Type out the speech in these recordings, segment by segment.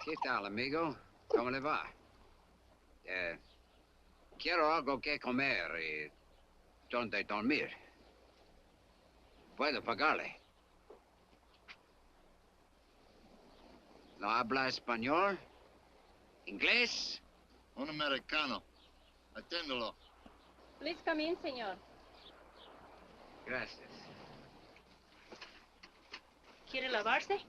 ¿Qué tal, amigo? ¿Cómo le va? Quiero algo que comer y donde dormir. Puedo pagarle. ¿No habla español? ¿Inglés? Un americano. Aténdelo. Please come in, señor. Gracias. ¿Quiere lavarse?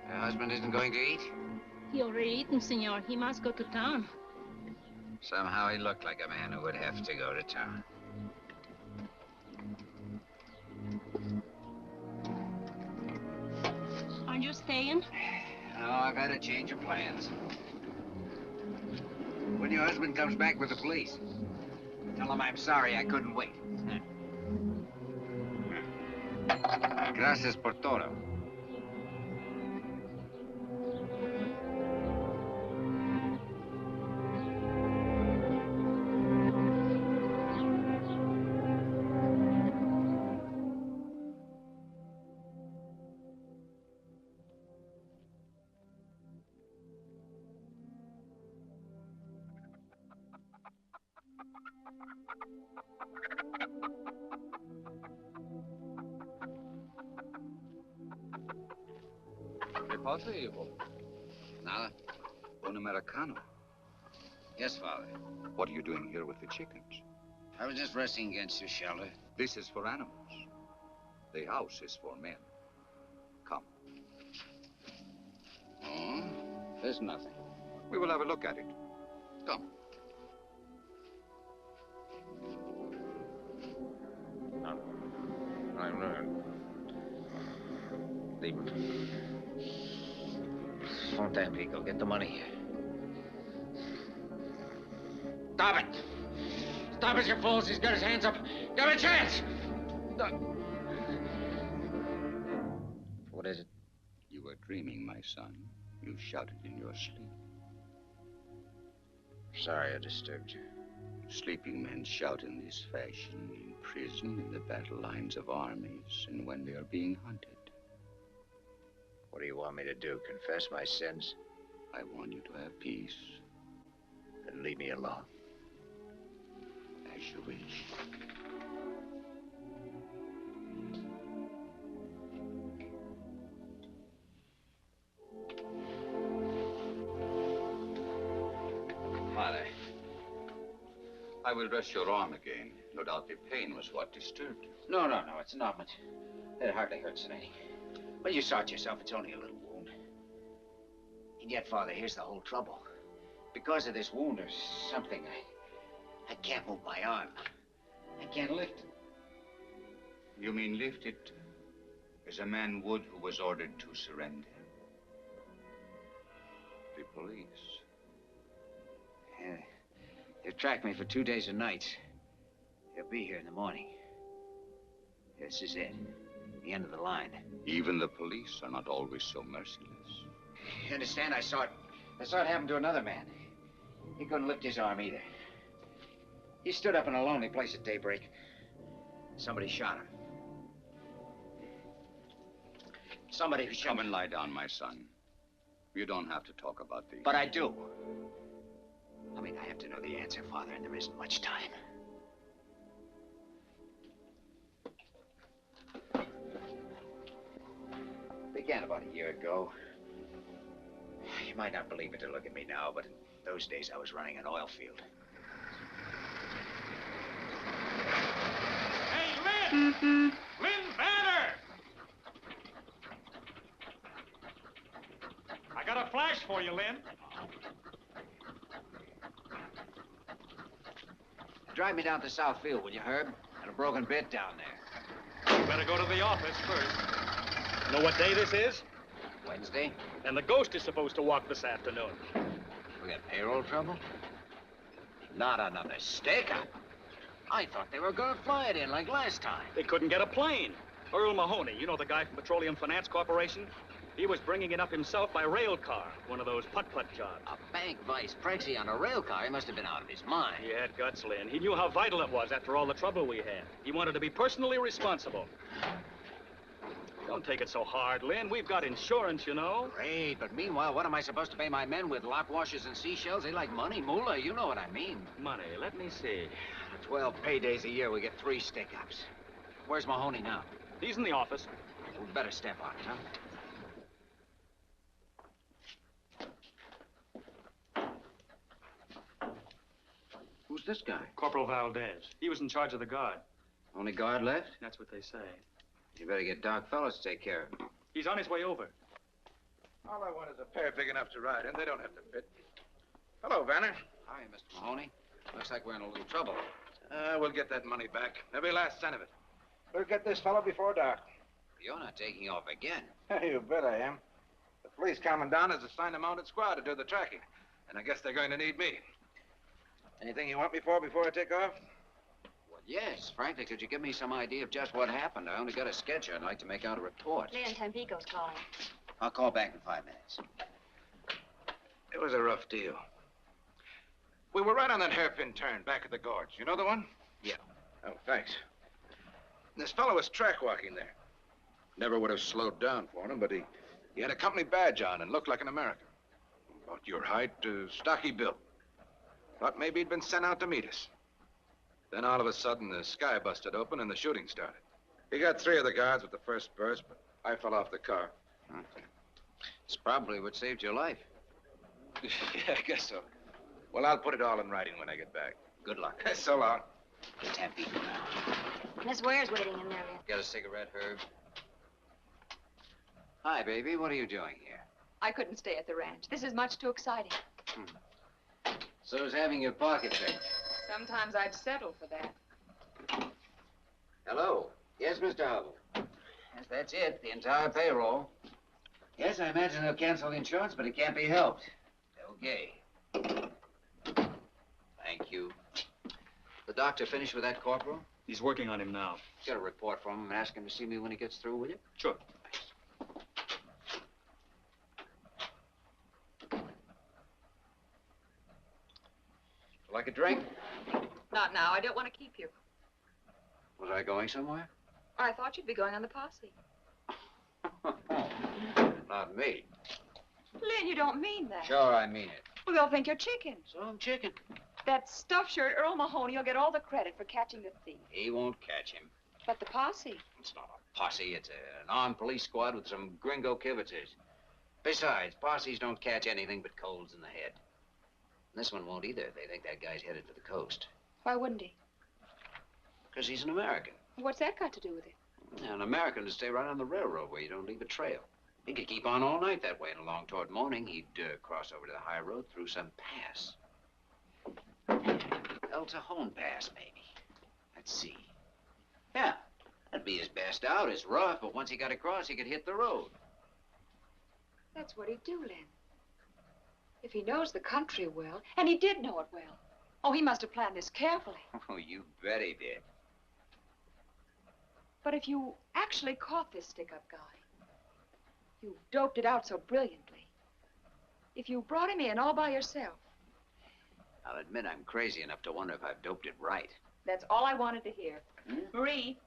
Her husband isn't going to eat? He already eaten, senor. He must go to town. Somehow he looked like a man who would have to go to town. Aren't you staying? No, I've had a change of plans. When your husband comes back with the police, tell him I'm sorry I couldn't wait. Gracias por todo. ¿Qué pasa, hijo? Nada. Un americano. Yes, Father. What are you doing here with the chickens? I was just resting against your shelter. This is for animals. The house is for men. Come. Oh, there's nothing. We will have a look at it. Come. Leave him. Fontaine, Pico, get the money. Stop it! Stop it, you fools! He's got his hands up. Give him a chance! What is it? You were dreaming, my son. You shouted in your sleep. Sorry I disturbed you. Sleeping men shout in this fashion in prison, in the battle lines of armies, and when they are being hunted. What do you want me to do? Confess my sins? I want you to have peace. Then leave me alone. As you wish. Father. I will dress your arm again. No doubt the pain was what disturbed you. No, it's an ointment. It hardly hurts any. Well, you saw it yourself. It's only a little wound. And yet, Father, here's the whole trouble. Because of this wound, there's something. I can't move my arm. I can't lift it. You mean lift it as a man would who was ordered to surrender? The police. Yeah. They've tracked me for 2 days and nights. They'll be here in the morning. This is it. The end of the line. Even the police are not always so merciless. You understand? I saw it happen to another man. He couldn't lift his arm either. He stood up in a lonely place at daybreak. Somebody shot him. Somebody who shot him. Come and lie down, my son. You don't have to talk about these. But I do. I mean, I have to know the answer, Father, and there isn't much time. Began about a year ago. You might not believe it to look at me now, but in those days I was running an oil field. Hey, Lin! Lin Vanner! I got a flash for you, Lin. Drive me down to South Field, will you, Herb? Got a broken bit down there. You better go to the office first. Know what day this is? Wednesday? And the ghost is supposed to walk this afternoon. We got payroll trouble? Not another stick-up. I thought they were gonna fly it in like last time. They couldn't get a plane. Earl Mahoney, you know the guy from Petroleum Finance Corporation? He was bringing it up himself by rail car, one of those putt-putt jobs. A bank vice prexy on a rail car? He must have been out of his mind. He had guts, Lin. He knew how vital it was after all the trouble we had. He wanted to be personally responsible. Don't take it so hard, Lin. We've got insurance, you know. Great, but meanwhile, what am I supposed to pay my men with lock washers and seashells? They like money, moolah, you know what I mean. Money, let me see. 12 paydays a year, we get 3 stick-ups. Where's Mahoney now? He's in the office. We'd better step on it, huh? Who's this guy? Corporal Valdez. He was in charge of the guard. Only guard left? That's what they say. You better get Doc Fellows to take care of him. He's on his way over. All I want is a pair big enough to ride in. They don't have to fit. Hello, Vanner. Hi, Mr. Mahoney. Looks like we're in a little trouble. We'll get that money back. Every last cent of it. We'll get this fellow before dark. You're not taking off again. You bet I am. The police commandant has assigned a mounted squad to do the tracking. And I guess they're going to need me. Anything you want me for before I take off? Well, yes. Frankly, could you give me some idea of just what happened? I only got a sketch. I'd like to make out a report. Leon Tampico's calling. I'll call back in 5 minutes. It was a rough deal. We were right on that hairpin turn back at the gorge. You know the one? Yeah. Oh, thanks. This fellow was track walking there. Never would have slowed down for him, but he had a company badge on and looked like an American. About your height, stocky built. Thought maybe he'd been sent out to meet us. Then all of a sudden, the sky busted open and the shooting started. He got 3 of the guards with the first burst, but I fell off the car. It's probably what saved your life. Yeah, I guess so. Well, I'll put it all in writing when I get back. Good luck. So long. Tampico now. Miss Ware's waiting in there, Leon. Get a cigarette, Herb? Hi, baby. What are you doing here? I couldn't stay at the ranch. This is much too exciting. So is having your pocket picked. Sometimes I'd settle for that. Hello. Yes, Mr. Hubble. Yes, that's it. The entire payroll. Yes, I imagine they'll cancel the insurance, but it can't be helped. Okay. Thank you. The doctor finished with that corporal? He's working on him now. Get a report from him and ask him to see me when he gets through, will you? Sure. Like a drink? Not now. I don't want to keep you. Was I going somewhere? I thought you'd be going on the posse. Not me. Lynn, you don't mean that. Sure, I mean it. Well, they'll think you're chicken. So I'm chicken. That stuffed shirt, Earl Mahoney, will get all the credit for catching the thief. He won't catch him. But the posse. It's not a posse. It's an armed police squad with some gringo kibitzers. Besides, posses don't catch anything but colds in the head. And this one won't either. They think that guy's headed for the coast. Why wouldn't he? Because he's an American. What's that got to do with it? Yeah, an American to stay right on the railroad where you don't leave a trail. He could keep on all night that way, and along toward morning, he'd cross over to the high road through some pass. El Cajon Pass, maybe. Let's see. Yeah, that'd be his best out. It's rough, but once he got across, he could hit the road. That's what he'd do, Lynn. If he knows the country well, and he did know it well. Oh, he must have planned this carefully. Oh, you bet he did. But if you actually caught this stick-up guy, you doped it out so brilliantly. If you brought him in all by yourself. I'll admit I'm crazy enough to wonder if I've doped it right. That's all I wanted to hear. Marie,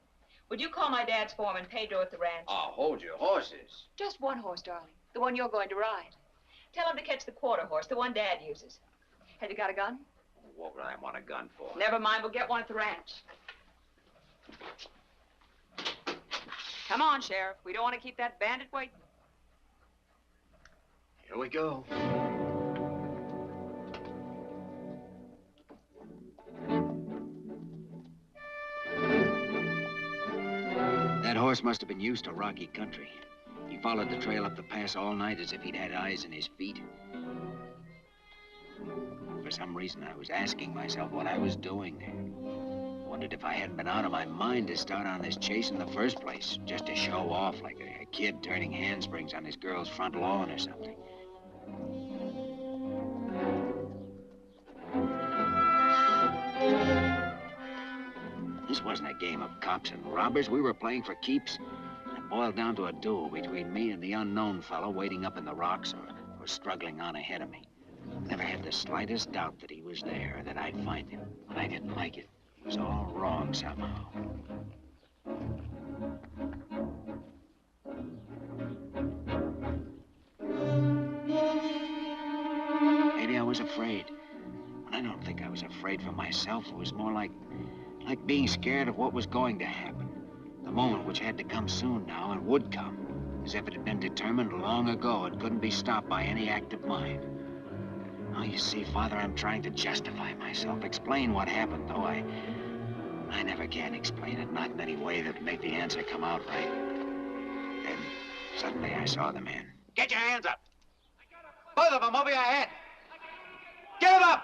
would you call my dad's foreman, Pedro, at the ranch? Oh, hold your horses. Just one horse, darling. The one you're going to ride. Tell him to catch the quarter horse, the one Dad uses. Have you got a gun? What would I want a gun for? Never mind, we'll get one at the ranch. Come on, Sheriff. We don't want to keep that bandit waiting. Here we go. That horse must have been used to rocky country. He followed the trail up the pass all night as if he'd had eyes in his feet. For some reason, I was asking myself what I was doing there. Wondered if I hadn't been out of my mind to start on this chase in the first place, just to show off like a kid turning handsprings on his girl's front lawn or something. This wasn't a game of cops and robbers. We were playing for keeps. It boiled down to a duel between me and the unknown fellow waiting up in the rocks or struggling on ahead of me. Never had the slightest doubt that he was there, that I'd find him. But I didn't like it. It was all wrong somehow. Maybe I was afraid. But I don't think I was afraid for myself. It was more like being scared of what was going to happen. The moment which had to come soon now and would come. As if it had been determined long ago and couldn't be stopped by any act of mine. Now, you see, Father, I'm trying to justify myself, explain what happened, though I never can explain it, not in any way that would make the answer come out right. Then, suddenly I saw the man. Get your hands up! Both of them over your head! Get them up!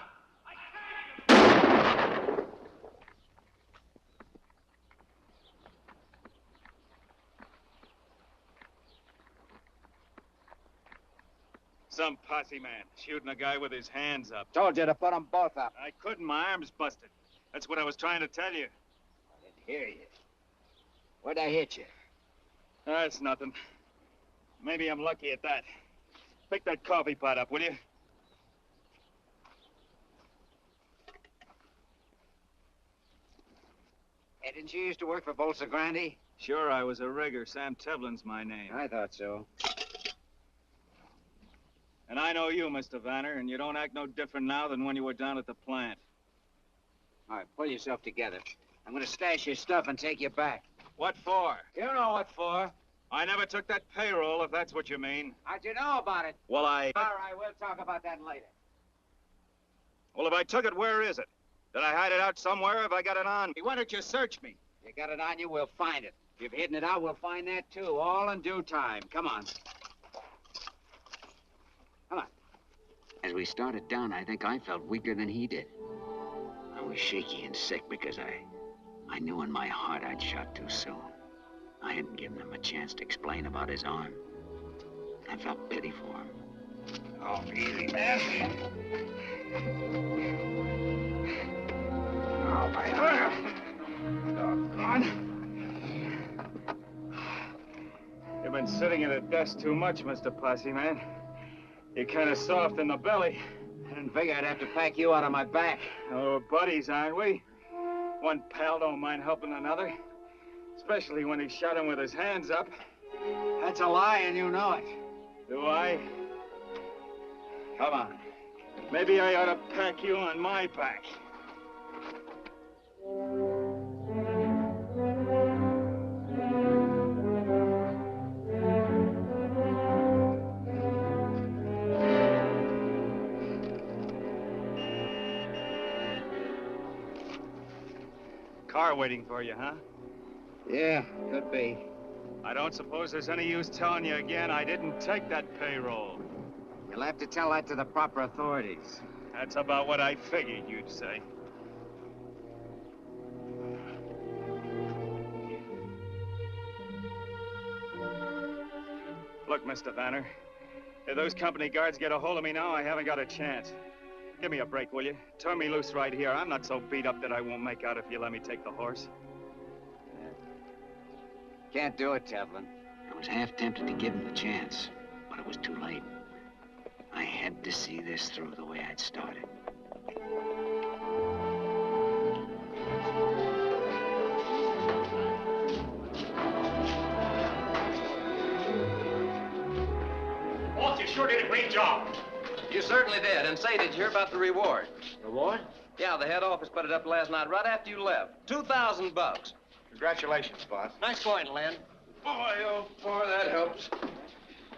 Some posse man shooting a guy with his hands up. Told you to put them both up. I couldn't. My arm's busted. That's what I was trying to tell you. I didn't hear you. Where'd I hit you? That's nothing. Maybe I'm lucky at that. Pick that coffee pot up, will you? Hey, didn't you used to work for 𝙁𝙪𝙡𝙈? Sure, I was a rigger. Sam Tevlin's my name. I thought so. And I know you, Mr. Vanner, and you don't act no different now than when you were down at the plant. All right, pull yourself together. I'm gonna stash your stuff and take you back. What for? You know what for. I never took that payroll, if that's what you mean. How'd you know about it? Well, All right, we'll talk about that later. Well, if I took it, where is it? Did I hide it out somewhere? Have I got it on me? Why don't you search me? You got it on you, we'll find it. If you've hidden it out, we'll find that too, all in due time. Come on. Come on. As we started down, I think I felt weaker than he did. I was shaky and sick because I knew in my heart I'd shot too soon. I hadn't given him a chance to explain about his arm. I felt pity for him. Oh, easy, man. Oh, my arm. Doggone. You've been sitting at a desk too much, Mr. Posse Man. You're kind of soft in the belly. I didn't figure I'd have to pack you out of my back. Oh, we're buddies, aren't we? One pal don't mind helping another. Especially when he shot him with his hands up. That's a lie, and you know it. Do I? Come on. Maybe I ought to pack you on my back. Car waiting for you, huh? Yeah, could be. I don't suppose there's any use telling you again I didn't take that payroll. You'll have to tell that to the proper authorities. That's about what I figured you'd say. Look, Mr. Vanner, if those company guards get a hold of me now, I haven't got a chance. Give me a break, will you? Turn me loose right here. I'm not so beat up that I won't make out if you let me take the horse. Can't do it, Tevlin. I was half tempted to give him the chance, but it was too late. I had to see this through the way I'd started. Walt, you sure did a great job. You certainly did. And say, did you hear about the reward? Reward? Yeah, the head office put it up last night right after you left. $2,000. Congratulations, boss. Nice going, Lin. Boy, oh, boy, that helps.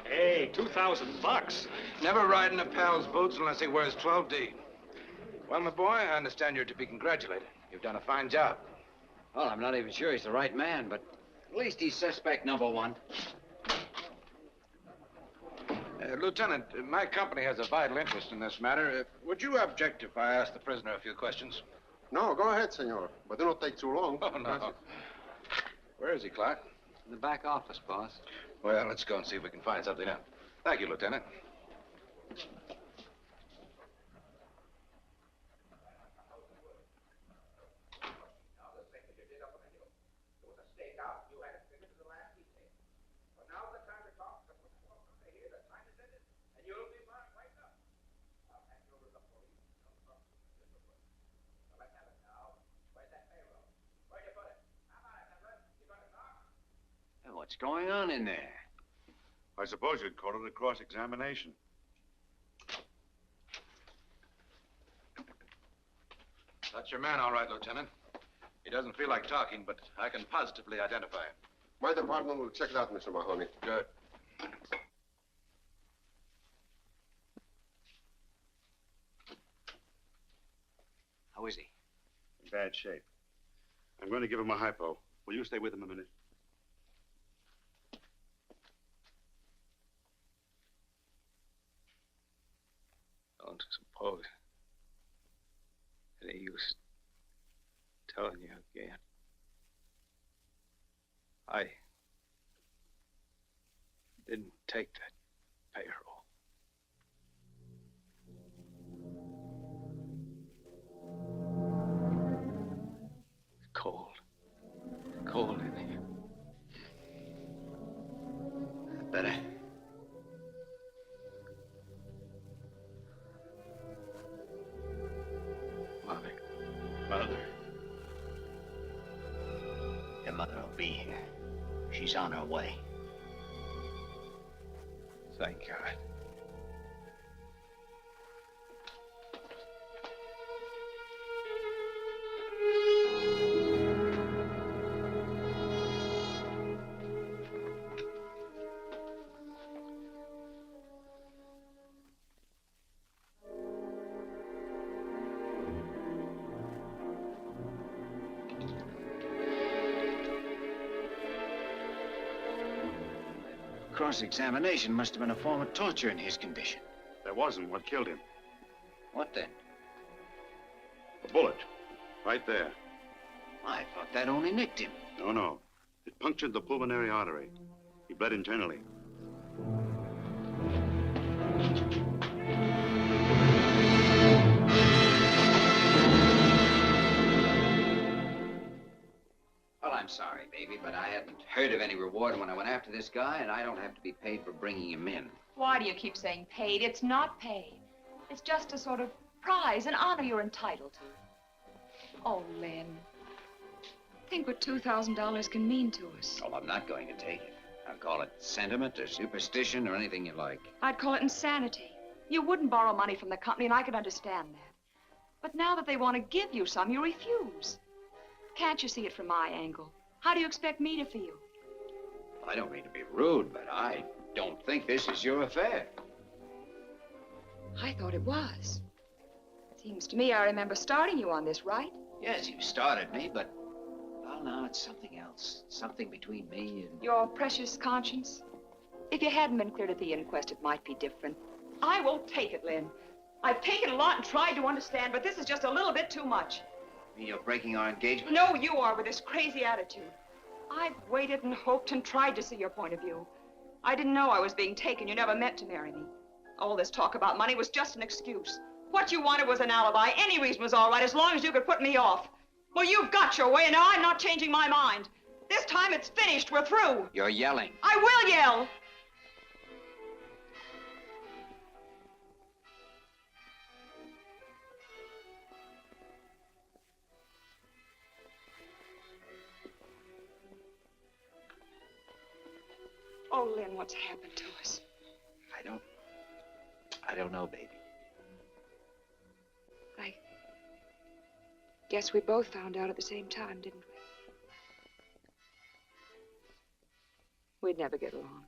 Hey, $2,000. Never ride in a pal's boots unless he wears 12D. Well, my boy, I understand you're to be congratulated. You've done a fine job. Well, I'm not even sure he's the right man, but at least he's suspect number one. Lieutenant, my company has a vital interest in this matter. Would you object if I ask the prisoner a few questions? No, go ahead, senor. But do not take too long. Oh, no. Where is he, Clark? In the back office, boss. Well, let's go and see if we can find something out. Thank you, Lieutenant. What's going on in there? I suppose you'd call it a cross-examination. That's your man, all right, Lieutenant. He doesn't feel like talking, but I can positively identify him. My department will check it out, Mr. Mahoney. Good. How is he? In bad shape. I'm going to give him a hypo. Will you stay with him a minute? Don't suppose any use telling you again. I didn't take that payroll. It's cold. It's cold in here. Better. Mother. Your mother will be here. She's on her way. Thank God. Cross-examination must have been a form of torture in his condition. That wasn't what killed him. What then? A bullet. Right there. I thought that only nicked him. No, no. It punctured the pulmonary artery. He bled internally. Well, I'm sorry, baby, but I hadn't heard of any reward when I went after this guy, and I don't have to be paid for bringing him in. Why do you keep saying paid? It's not paid. It's just a sort of prize, an honor you're entitled to. Oh, Lin. Think what $2,000 can mean to us. Oh, I'm not going to take it. I'll call it sentiment or superstition or anything you like. I'd call it insanity. You wouldn't borrow money from the company, and I could understand that. But now that they want to give you some, you refuse. Can't you see it from my angle? How do you expect me to feel? Well, I don't mean to be rude, but I don't think this is your affair. I thought it was. Seems to me I remember starting you on this, right? Yes, you started me, but... well, now it's something else. Something between me and... Your precious conscience? If you hadn't been cleared at the inquest, it might be different. I won't take it, Lin. I've taken a lot and tried to understand, but this is just a little bit too much. You're breaking our engagement? No, you are, with this crazy attitude. I've waited and hoped and tried to see your point of view. I didn't know I was being taken. You never meant to marry me. All this talk about money was just an excuse. What you wanted was an alibi. Any reason was all right, as long as you could put me off. Well, you've got your way, and now I'm not changing my mind. This time it's finished. We're through. You're yelling. I will yell. Oh, Lin, what's happened to us? I don't know, baby. I guess we both found out at the same time, didn't we? We'd never get along.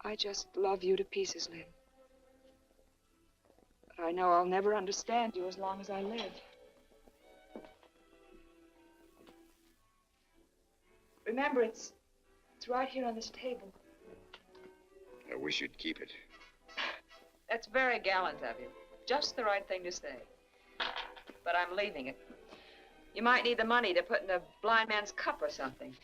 I just love you to pieces, Lin. But I know I'll never understand you as long as I live. Remember, it's right here on this table. I wish you'd keep it. That's very gallant of you. Just the right thing to say. But I'm leaving it. You might need the money to put in a blind man's cup or something.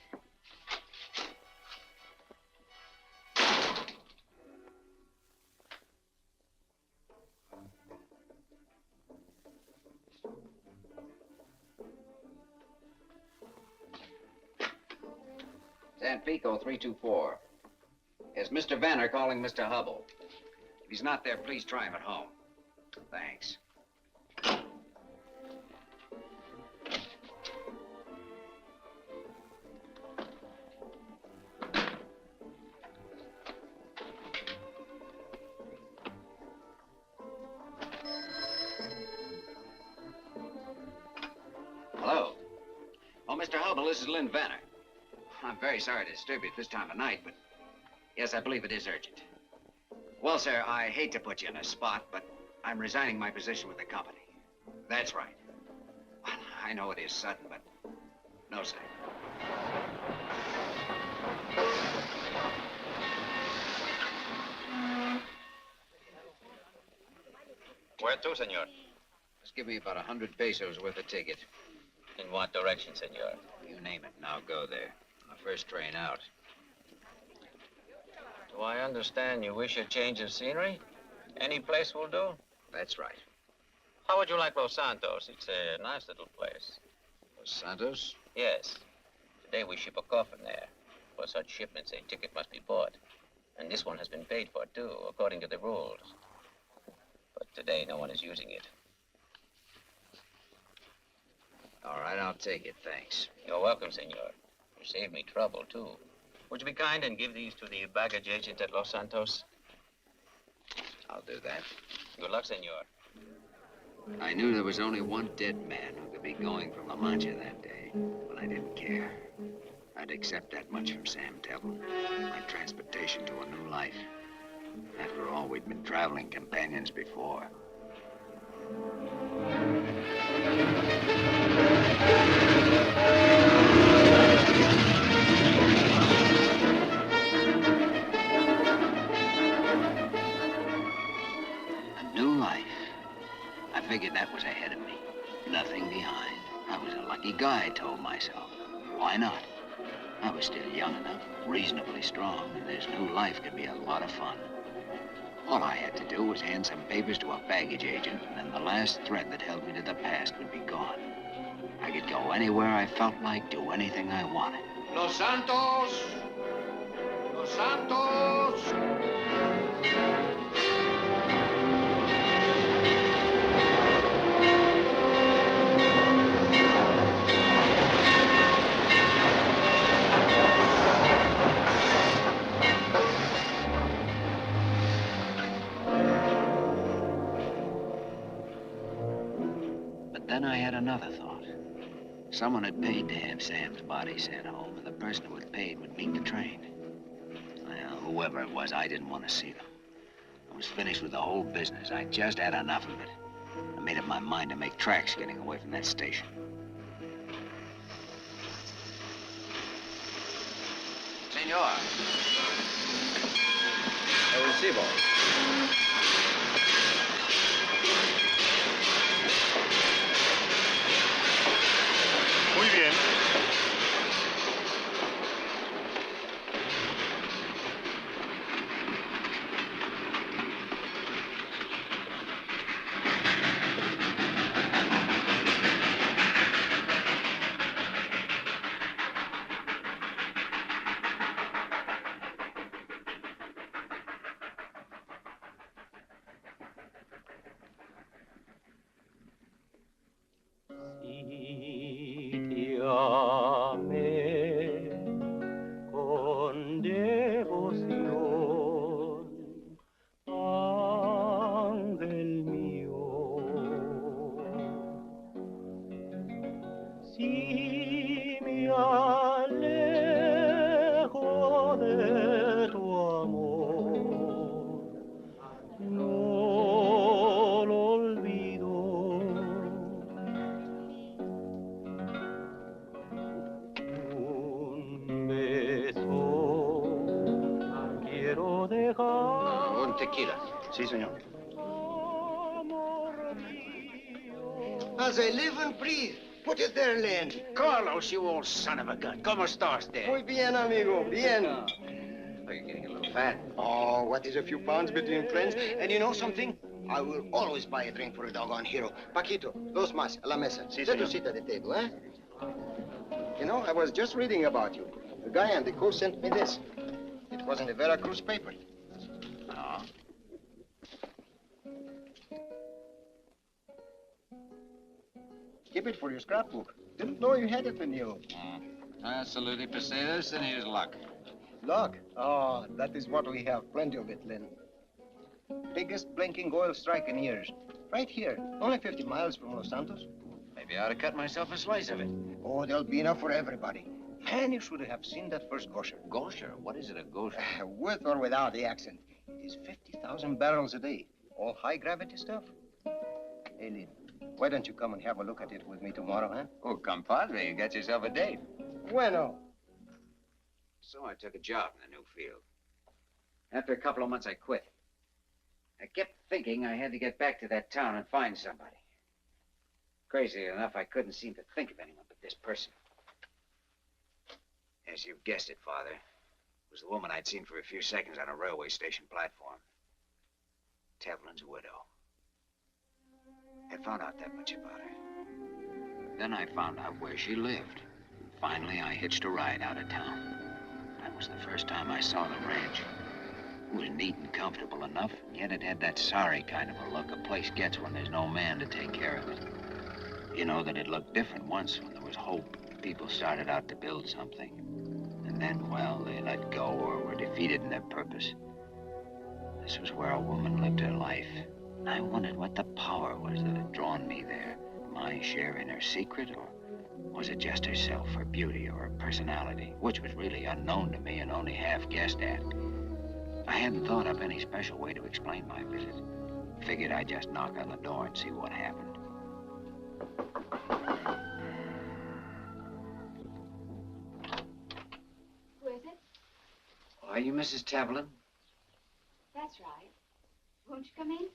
San Pico 324. Is Mr. Vanner calling Mr. Hubble? If he's not there, please try him at home. Thanks. Hello. Oh, Mr. Hubble, this is Lin Vanner. I'm very sorry to disturb you at this time of night, but yes, I believe it is urgent. Well, sir, I hate to put you in a spot, but I'm resigning my position with the company. That's right. I know it is sudden, but no, sir. Where to, senor? Just give me about 100 pesos worth of ticket. In what direction, senor? You name it, and I'll go there. On the first train out. Do I understand you wish a change of scenery? Any place will do? That's right. How would you like Los Santos? It's a nice little place. Los Santos? Yes. Today we ship a coffin there. For such shipments, a ticket must be bought. And this one has been paid for, too, according to the rules. But today, no one is using it. All right, I'll take it, thanks. You're welcome, senor. You saved me trouble, too. Would you be kind and give these to the baggage agent at Los Santos? I'll do that. Good luck, senor. I knew there was only one dead man who could be going from La Mancha that day, but I didn't care. I'd accept that much from Sam Tevlin. My transportation to a new life. After all, we'd been traveling companions before. A new life. I figured that was ahead of me. Nothing behind. I was a lucky guy, I told myself. Why not? I was still young enough, reasonably strong, and this new life could be a lot of fun. All I had to do was hand some papers to a baggage agent, and then the last thread that held me to the past would be gone. I could go anywhere I felt like, do anything I wanted. Los Santos! Los Santos! Then I had another thought. Someone had paid to have Sam's body sent home, and the person who had paid would meet the train. Well, whoever it was, I didn't want to see them. I was finished with the whole business. I just had enough of it. I made up my mind to make tracks getting away from that station. Senor. El recibo. Muy bien. tequila. Si, senor. As I live and breathe. Put it there, Lin. Carlos, you old son of a gun. ¿Cómo estás, Dad? Muy bien, amigo. Bien. Oh, you're getting a little fat. Oh, what is a few pounds between friends? And you know something? I will always buy a drink for a doggone hero. Paquito, dos más, a la mesa. Si, Let senor. us sit at the table, eh? You know, I was just reading about you. The guy on the coast sent me this. It was in the Veracruz paper. Oh. Keep it for your scrapbook. Didn't know you had it in you. Absolutely perseus in his luck. Luck? Oh, that is what we have. Plenty of it, Lin. Biggest blinking oil strike in years. Right here. Only 50 miles from Los Santos. Maybe I ought to cut myself a slice of it. Oh, there'll be enough for everybody. And you should have seen that first gosher. Gosher? What is it, a gosher? With or without the accent. It is 50,000 barrels a day. All high-gravity stuff. Hey, Lin, why don't you come and have a look at it with me tomorrow, huh? Oh, compadre, you got yourself a date. Bueno. So I took a job in the new field. After a couple of months, I quit. I kept thinking I had to get back to that town and find somebody. Crazy enough, I couldn't seem to think of anyone but this person. As you guessed it, Father, it was the woman I'd seen for a few seconds on a railway station platform. Tevlin's widow. I found out that much about her. Then I found out where she lived. Finally, I hitched a ride out of town. That was the first time I saw the ranch. It was neat and comfortable enough, yet it had that sorry kind of a look a place gets when there's no man to take care of it. You know that it looked different once when there was hope. People started out to build something. And then, well, they let go or were defeated in their purpose. This was where a woman lived her life. And I wondered what the power was that had drawn me there. My share in her secret, or was it just herself, her beauty, or her personality, which was really unknown to me and only half guessed at? I hadn't thought up any special way to explain my visit. Figured I'd just knock on the door and see what happened. Who is it? Are you Mrs. Tevlin? That's right. Won't you come in?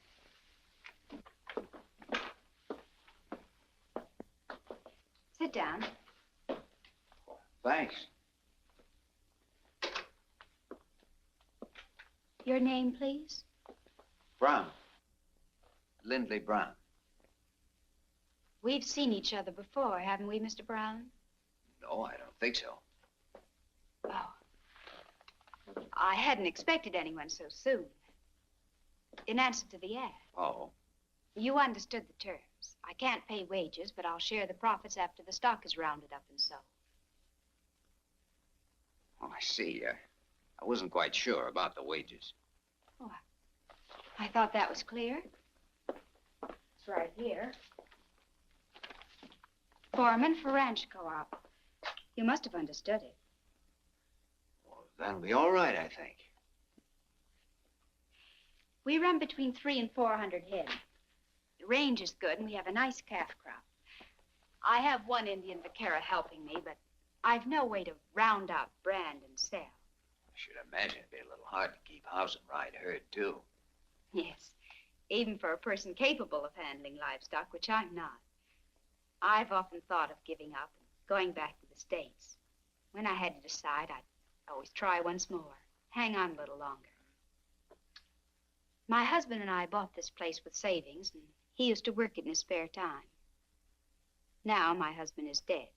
Sit down. Thanks. Your name, please? Brown. Lindley Brown. We've seen each other before, haven't we, Mr. Brown? No, I don't think so. Oh. I hadn't expected anyone so soon. In answer to the ad. Oh. You understood the terms. I can't pay wages, but I'll share the profits after the stock is rounded up and sold. Oh, I see. I wasn't quite sure about the wages. Oh, I thought that was clear. It's right here. Foreman for ranch co-op. You must have understood it. Well, that'll be all right, I think. We run between 300 and 400 head. The range is good, and we have a nice calf crop. I have one Indian vaquero helping me, but I've no way to round up, brand, and sell. I should imagine it'd be a little hard to keep house and ride herd, too. Yes, even for a person capable of handling livestock, which I'm not. I've often thought of giving up and going back to the States. When I had to decide, I'd always try once more, hang on a little longer. My husband and I bought this place with savings, and he used to work it in his spare time. Now my husband is dead.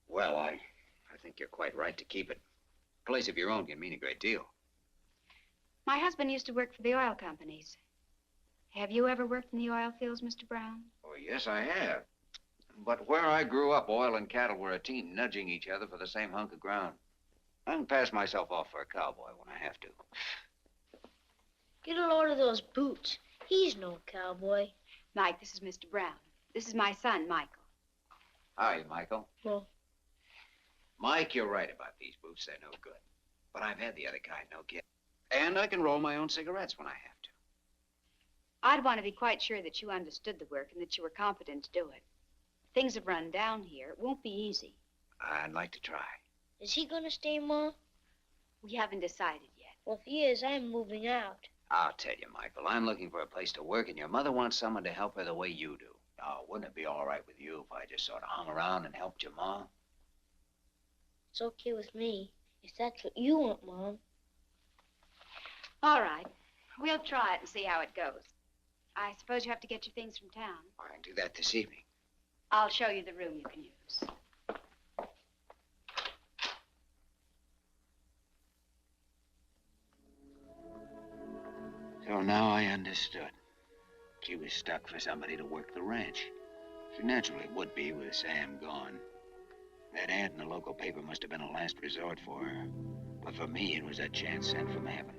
Well, I think you're quite right to keep it. A place of your own can mean a great deal. My husband used to work for the oil companies. Have you ever worked in the oil fields, Mr. Brown? Oh, yes, I have. But where I grew up, oil and cattle were a team, nudging each other for the same hunk of ground. I can pass myself off for a cowboy when I have to. Get a load of those boots. He's no cowboy. Mike, this is Mr. Brown. This is my son, Michael. Hi, Michael. Well, Mike, you're right about these boots. They're no good. But I've had the other kind, no kid. And I can roll my own cigarettes when I have to. I'd want to be quite sure that you understood the work and that you were competent to do it. Things have run down here. It won't be easy. I'd like to try. is he gonna stay, Ma? We haven't decided yet. Well, if he is, I'm moving out. I'll tell you, Michael, I'm looking for a place to work, and your mother wants someone to help her the way you do. Oh, wouldn't it be all right with you if I just sort of hung around and helped your mom? It's okay with me, if that's what you want, Mom. All right. We'll try it and see how it goes. I suppose you have to get your things from town. I can do that this evening. I'll show you the room you can use. So now I understood. She was stuck for somebody to work the ranch. She naturally would be with Sam gone. That ad in the local paper must have been a last resort for her. But for me, it was a chance sent from heaven.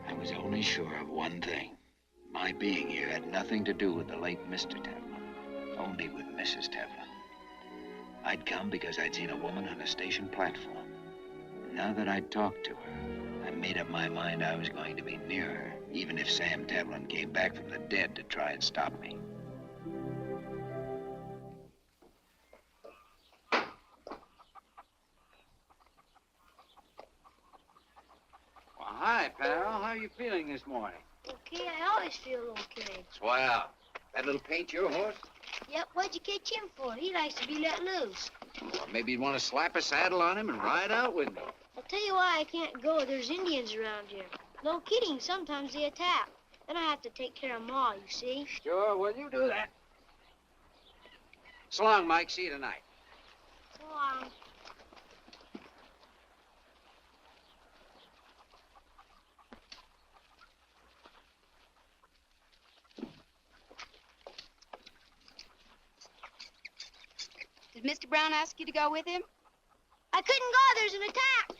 I was only sure of one thing. My being here had nothing to do with the late Mr. Tevlin, only with Mrs. Tevlin. I'd come because I'd seen a woman on a station platform. Now that I'd talked to her, I made up my mind I was going to be near her, even if Sam Tevlin came back from the dead to try and stop me. Well, hi, pal. How are you feeling this morning? Okay, I always feel okay. Swell. That little paint your horse? Yep, what'd you catch him for? He likes to be let loose. Or maybe you'd want to slap a saddle on him and ride out with me. I'll tell you why I can't go. There's Indians around here. No kidding, sometimes they attack. Then I have to take care of Ma, you see. Sure, well, you do that. So long, Mike. See you tonight. So long. Did Mr. Brown ask you to go with him? I couldn't go. There's an attack.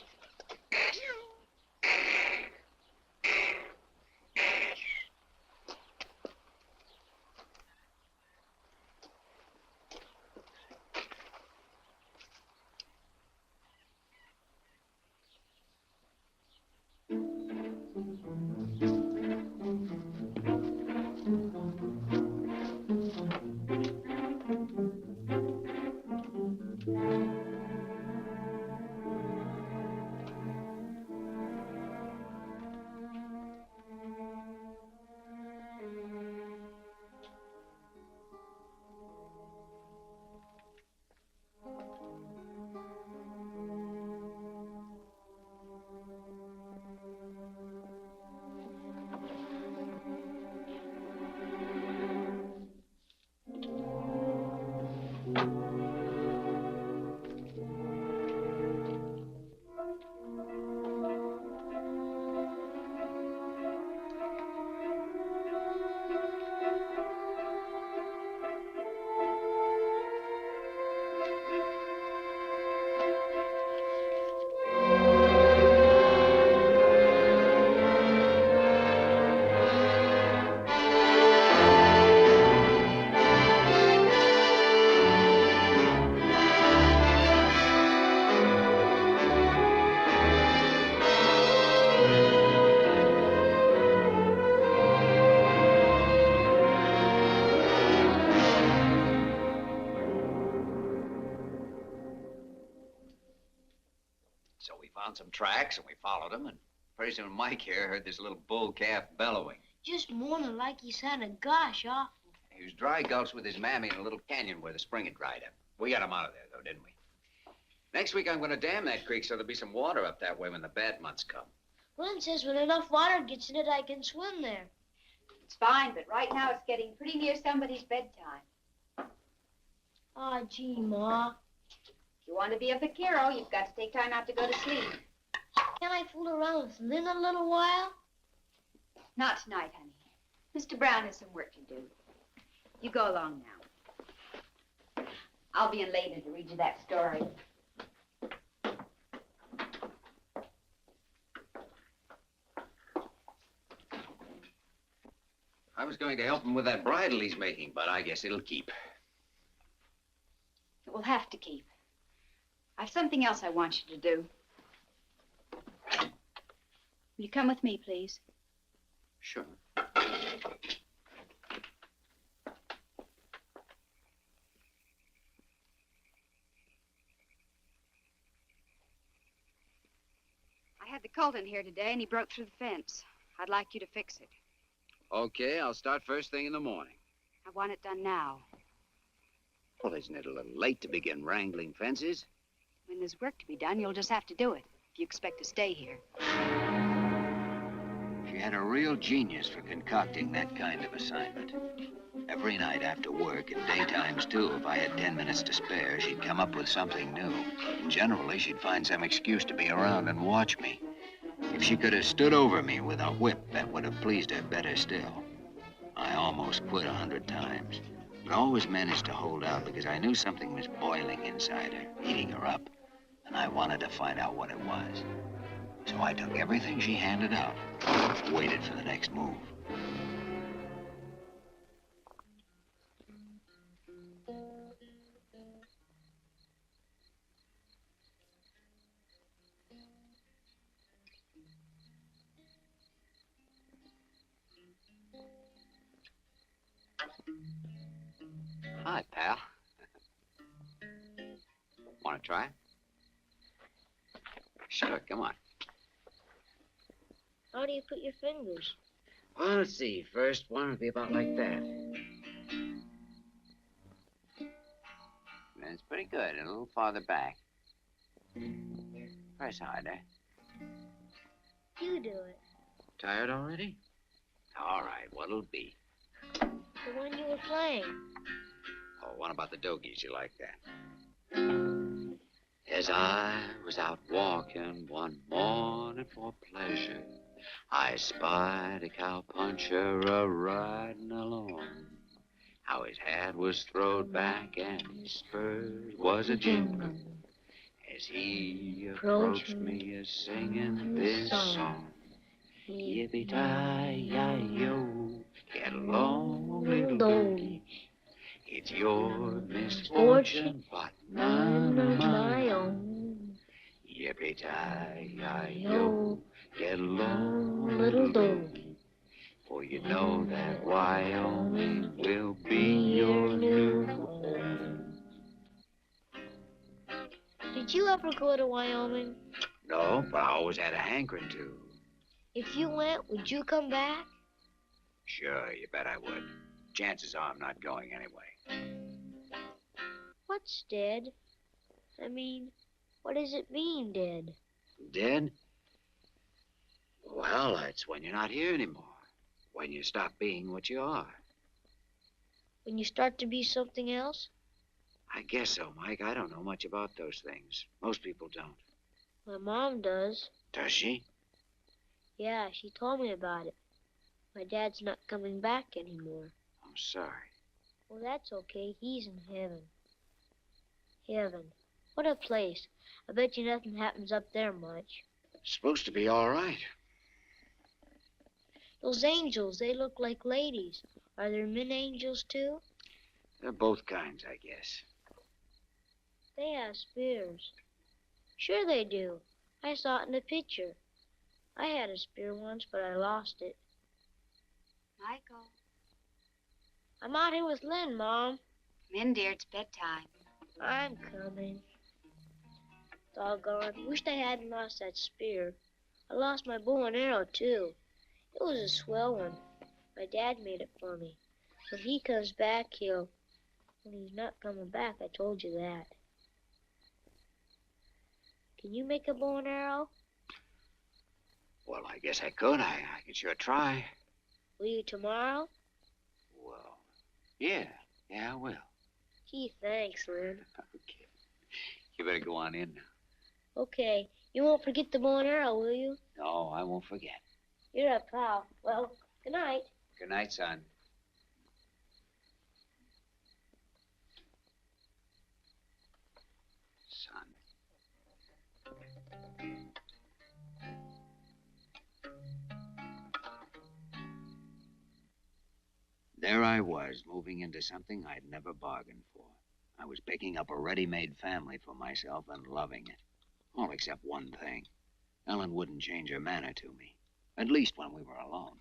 So we found some tracks, and we followed them, and pretty soon Mike here heard this little bull calf bellowing. Just moaning like he sounded gosh awful. He was dry gulched with his mammy in a little canyon where the spring had dried up. We got him out of there, though, didn't we? Next week, I'm going to dam that creek so there'll be some water up that way when the bad months come. Lynn says when enough water gets in it, I can swim there. It's fine, but right now it's getting pretty near somebody's bedtime. Aw, gee, Ma. If you want to be a vaquero, you've got to take time out to go to sleep. Can I fool around with Lynn a little while? Not tonight, honey. Mr. Brown has some work to do. You go along now. I'll be in later to read you that story. I was going to help him with that bridle he's making, but I guess it'll keep. It will have to keep. I've something else I want you to do. Will you come with me, please? Sure. I had the Colt in here today, and he broke through the fence. I'd like you to fix it. Okay, I'll start first thing in the morning. I want it done now. Well, isn't it a little late to begin wrangling fences? When there's work to be done, you'll just have to do it if you expect to stay here. She had a real genius for concocting that kind of assignment. Every night after work, and daytimes too, if I had 10 minutes to spare, she'd come up with something new. And generally, she'd find some excuse to be around and watch me. If she could have stood over me with a whip, that would have pleased her better still. I almost quit 100 times, but always managed to hold out because I knew something was boiling inside her, eating her up, and I wanted to find out what it was. So I took everything she handed out, waited for the next move. Hi, pal. Want to try? Sure, come on. How do you put your fingers? Well, let's see. First one would be about like that. That's pretty good. A little farther back. Press harder. You do it. Tired already? All right, what'll it be? The one you were playing. Oh, what about the Dogies? You like that? As I was out walking one morning for pleasure, I spied a cowpuncher a-riding along. How his hat was throwed back and his spurs was a-jingling as he approached me a-singing this song. Yippee-ki-yi-yo, get along, little doggy. It's your misfortune, but none of my own. Yippee-ki-yi-yo, get along, little doggy. For you know that Wyoming will be your new home. Did you ever go to Wyoming? No, but I always had a hankering to. If you went, would you come back? Sure, you bet I would. Chances are I'm not going anyway. What's dead? I mean, what does it mean, dead? Dead? Well, it's when you're not here anymore. When you stop being what you are. When you start to be something else? I guess so, Mike. I don't know much about those things. Most people don't. My mom does. Does she? Yeah, she told me about it. My dad's not coming back anymore. I'm sorry. Well, that's okay. He's in heaven. Heaven. What a place. I bet you nothing happens up there much. It's supposed to be all right. Those angels, they look like ladies. Are there men angels, too? They're both kinds, I guess. They have spears. Sure they do. I saw it in the picture. I had a spear once, but I lost it. Michael. I'm out here with Lin, Mom. Come in, dear. It's bedtime. I'm coming. Doggone. Wished I hadn't lost that spear. I lost my bow and arrow, too. It was a swell one. My dad made it for me. When he comes back, he'll... When he's not coming back, I told you that. Can you make a bow and arrow? Well, I guess I could. I can sure try. Will you tomorrow? Well, yeah, I will. Gee, thanks, Lin. Okay. You better go on in now. Okay. You won't forget the bow and arrow, will you? No, I won't forget. You're a pal. Well, good night. Good night, son. Son. There I was, moving into something I'd never bargained for. I was picking up a ready-made family for myself and loving it. All except one thing. Ellen wouldn't change her manner to me. At least when we were alone.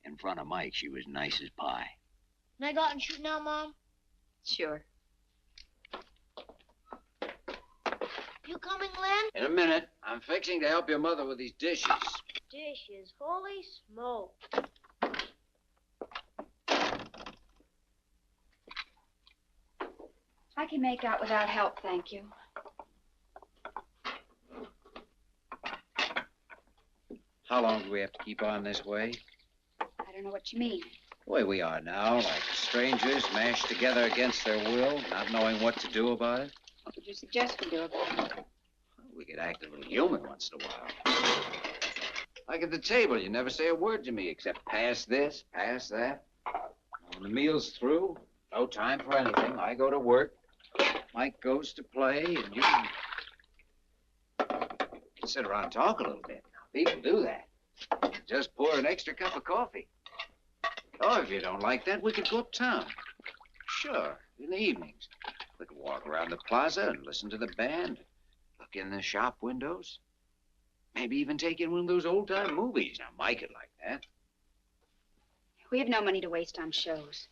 In front of Mike, she was nice as pie. Can I go out and shoot now, Mom? Sure. You coming, Lin? In a minute. I'm fixing to help your mother with these dishes. Dishes. Holy smoke. I can make out without help, thank you. How long do we have to keep on this way? I don't know what you mean. The way we are now, like strangers mashed together against their will, not knowing what to do about it. What would you suggest we do about it? We could act a little human once in a while. Like at the table, you never say a word to me except pass this, pass that. When the meal's through, no time for anything. I go to work. Mike goes to play, and you can sit around and talk a little bit. People do that. Just pour an extra cup of coffee. Oh, if you don't like that, we could go uptown. Sure, in the evenings. We could walk around the plaza and listen to the band. Look in the shop windows. Maybe even take in one of those old-time movies. Now, Mike would like that. We have no money to waste on shows.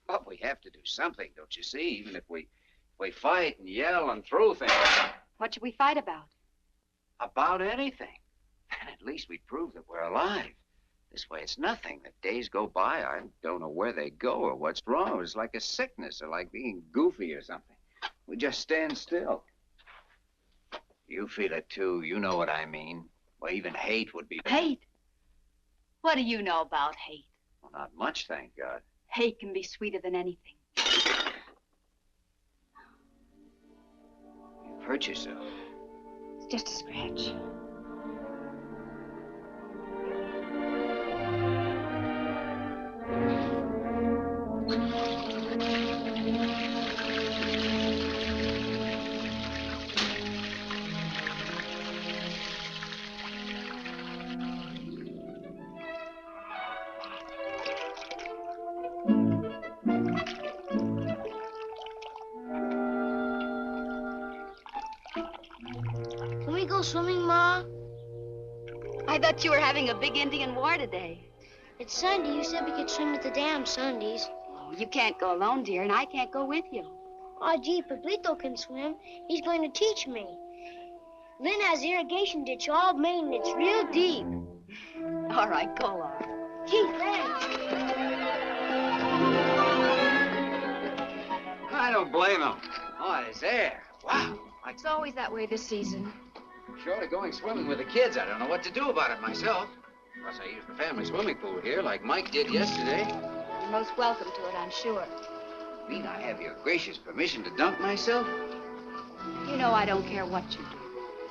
But we have to do something, don't you see? Even if we fight and yell and throw things. What should we fight about? About anything. Then at least we'd prove that we're alive. This way it's nothing. The days go by, I don't know where they go or what's wrong. It's like a sickness or like being goofy or something. We just stand still. You feel it too. You know what I mean. Well, even hate would be... Hate? What do you know about hate? Well, not much, thank God. Hate can be sweeter than anything. You've hurt yourself. It's just a scratch. Can we go swimming, Ma? I thought you were having a big Indian war today. It's Sunday. You said we could swim at the dam Sundays. Oh, you can't go alone, dear, and I can't go with you. Oh, gee, Pablito can swim. He's going to teach me. Lin has the irrigation ditch all made, and it's real deep. All right, go along. Gee, thanks. I don't blame him. Oh, it's air. Wow. It's always that way this season. Short of going swimming with the kids, I don't know what to do about it myself. Plus, I use the family swimming pool here like Mike did yesterday. You're most welcome to it, I'm sure. Mean I have your gracious permission to dunk myself? You know I don't care what you do.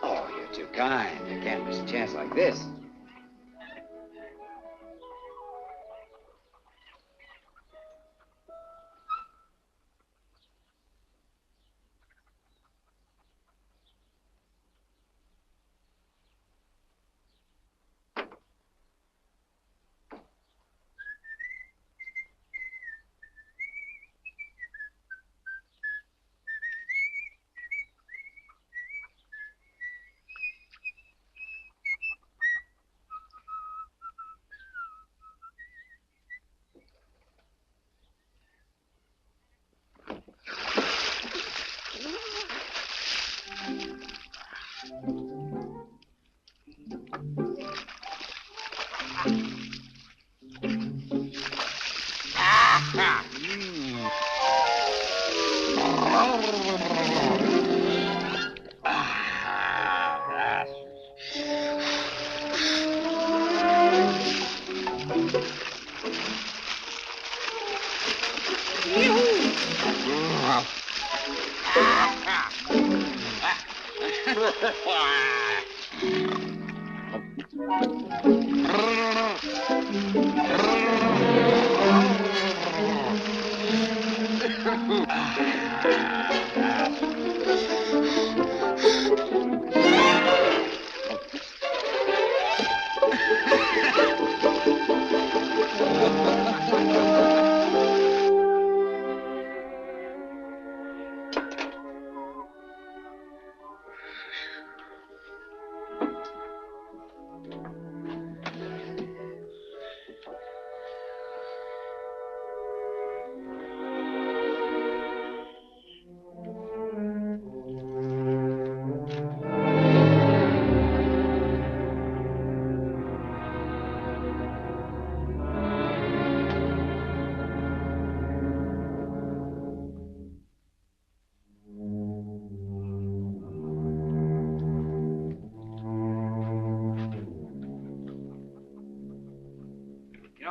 Oh, you're too kind. I can't miss a chance like this.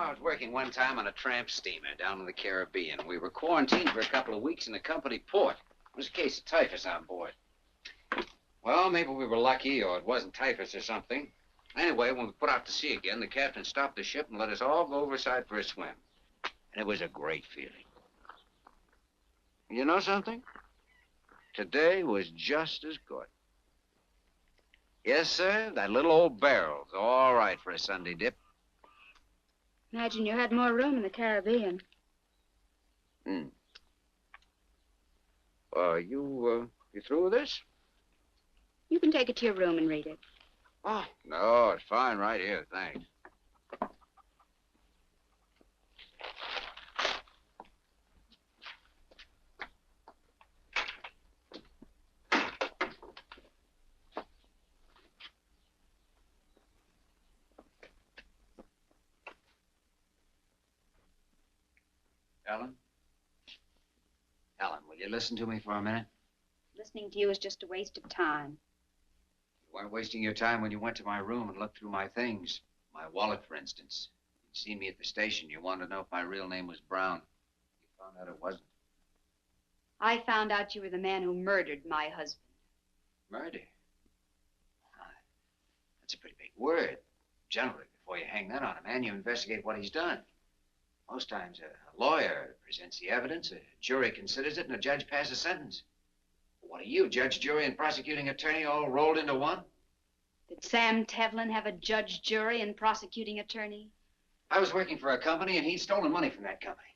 I was working one time on a tramp steamer down in the Caribbean. We were quarantined for a couple of weeks in a company port. There was a case of typhus on board. Well, maybe we were lucky, or it wasn't typhus or something. Anyway, when we put out to sea again, the captain stopped the ship and let us all go overside for a swim. And it was a great feeling. You know something? Today was just as good. Yes, sir, that little old barrel's all right for a Sunday dip. Imagine you had more room in the Caribbean. You through with this? You can take it to your room and read it. Oh, no, it's fine right here, thanks. Ellen? Ellen, will you listen to me for a minute? Listening to you is just a waste of time. You weren't wasting your time when you went to my room and looked through my things. My wallet, for instance. You'd seen me at the station. You wanted to know if my real name was Brown. You found out it wasn't. I found out you were the man who murdered my husband. Murder? That's a pretty big word. Generally, before you hang that on a man, you investigate what he's done. Most times, a lawyer presents the evidence, a jury considers it, and a judge passes sentence. What are you, judge, jury, and prosecuting attorney all rolled into one? Did Sam Tevlin have a judge, jury, and prosecuting attorney? I was working for a company, and he'd stolen money from that company.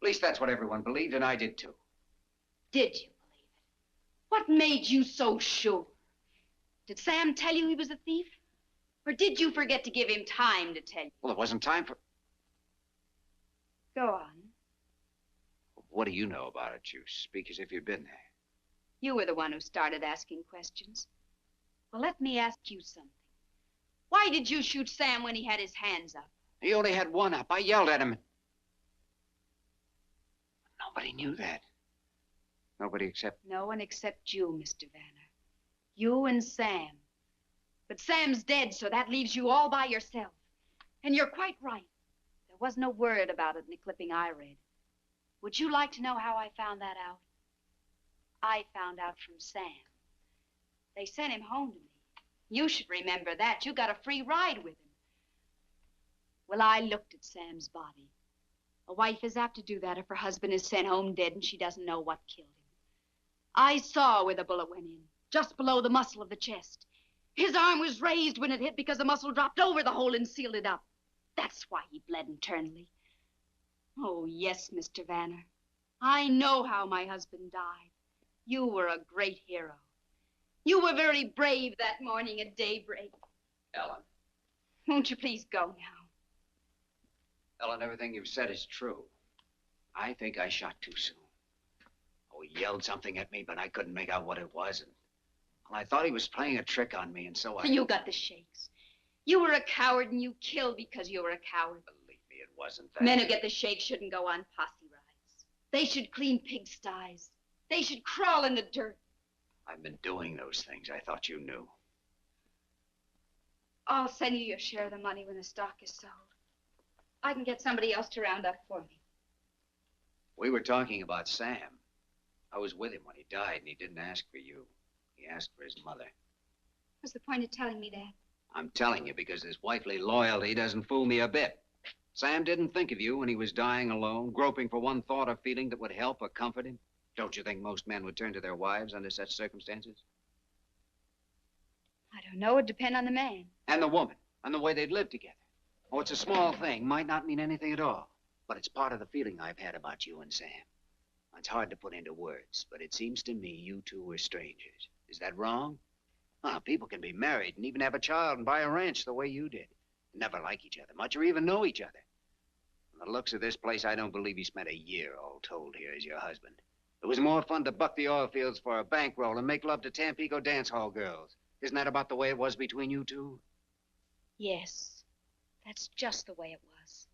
At least that's what everyone believed, and I did too. Did you believe it? What made you so sure? Did Sam tell you he was a thief? Or did you forget to give him time to tell you? Well, there wasn't time for... Go on. What do you know about it? You speak as if you'd been there. You were the one who started asking questions. Well, let me ask you something. Why did you shoot Sam when he had his hands up? He only had one up. I yelled at him. Nobody knew that. Nobody except... No one except you, Mr. Vanner. You and Sam. But Sam's dead, so that leaves you all by yourself. And you're quite right. There was no word about it in the clipping I read. Would you like to know how I found that out? I found out from Sam. They sent him home to me. You should remember that. You got a free ride with him. Well, I looked at Sam's body. A wife is apt to do that if her husband is sent home dead and she doesn't know what killed him. I saw where the bullet went in, just below the muscle of the chest. His arm was raised when it hit because the muscle dropped over the hole and sealed it up. That's why he bled internally. Oh, yes, Mr. Vanner. I know how my husband died. You were a great hero. You were very brave that morning at daybreak. Ellen. Won't you please go now? Ellen, everything you've said is true. I think I shot too soon. Oh, he yelled something at me, but I couldn't make out what it was. And well, I thought he was playing a trick on me, and so I... You got the shakes. You were a coward, and you killed because you were a coward. Believe me, it wasn't that. Men who get the shakes shouldn't go on posse rides. They should clean pigsties. They should crawl in the dirt. I've been doing those things. I thought you knew. I'll send you your share of the money when the stock is sold. I can get somebody else to round up for me. We were talking about Sam. I was with him when he died, and he didn't ask for you. He asked for his mother. What's the point of telling me that? I'm telling you because his wifely loyalty doesn't fool me a bit. Sam didn't think of you when he was dying alone, groping for one thought or feeling that would help or comfort him. Don't you think most men would turn to their wives under such circumstances? I don't know. It'd depend on the man. And the woman, and the way they'd live together. Oh, it's a small thing, might not mean anything at all. But it's part of the feeling I've had about you and Sam. It's hard to put into words, but it seems to me you two were strangers. Is that wrong? Well, people can be married and even have a child and buy a ranch the way you did. Never like each other much or even know each other. From the looks of this place, I don't believe you spent a year all told here as your husband. It was more fun to buck the oil fields for a bankroll and make love to Tampico dance hall girls. Isn't that about the way it was between you two? Yes, that's just the way it was.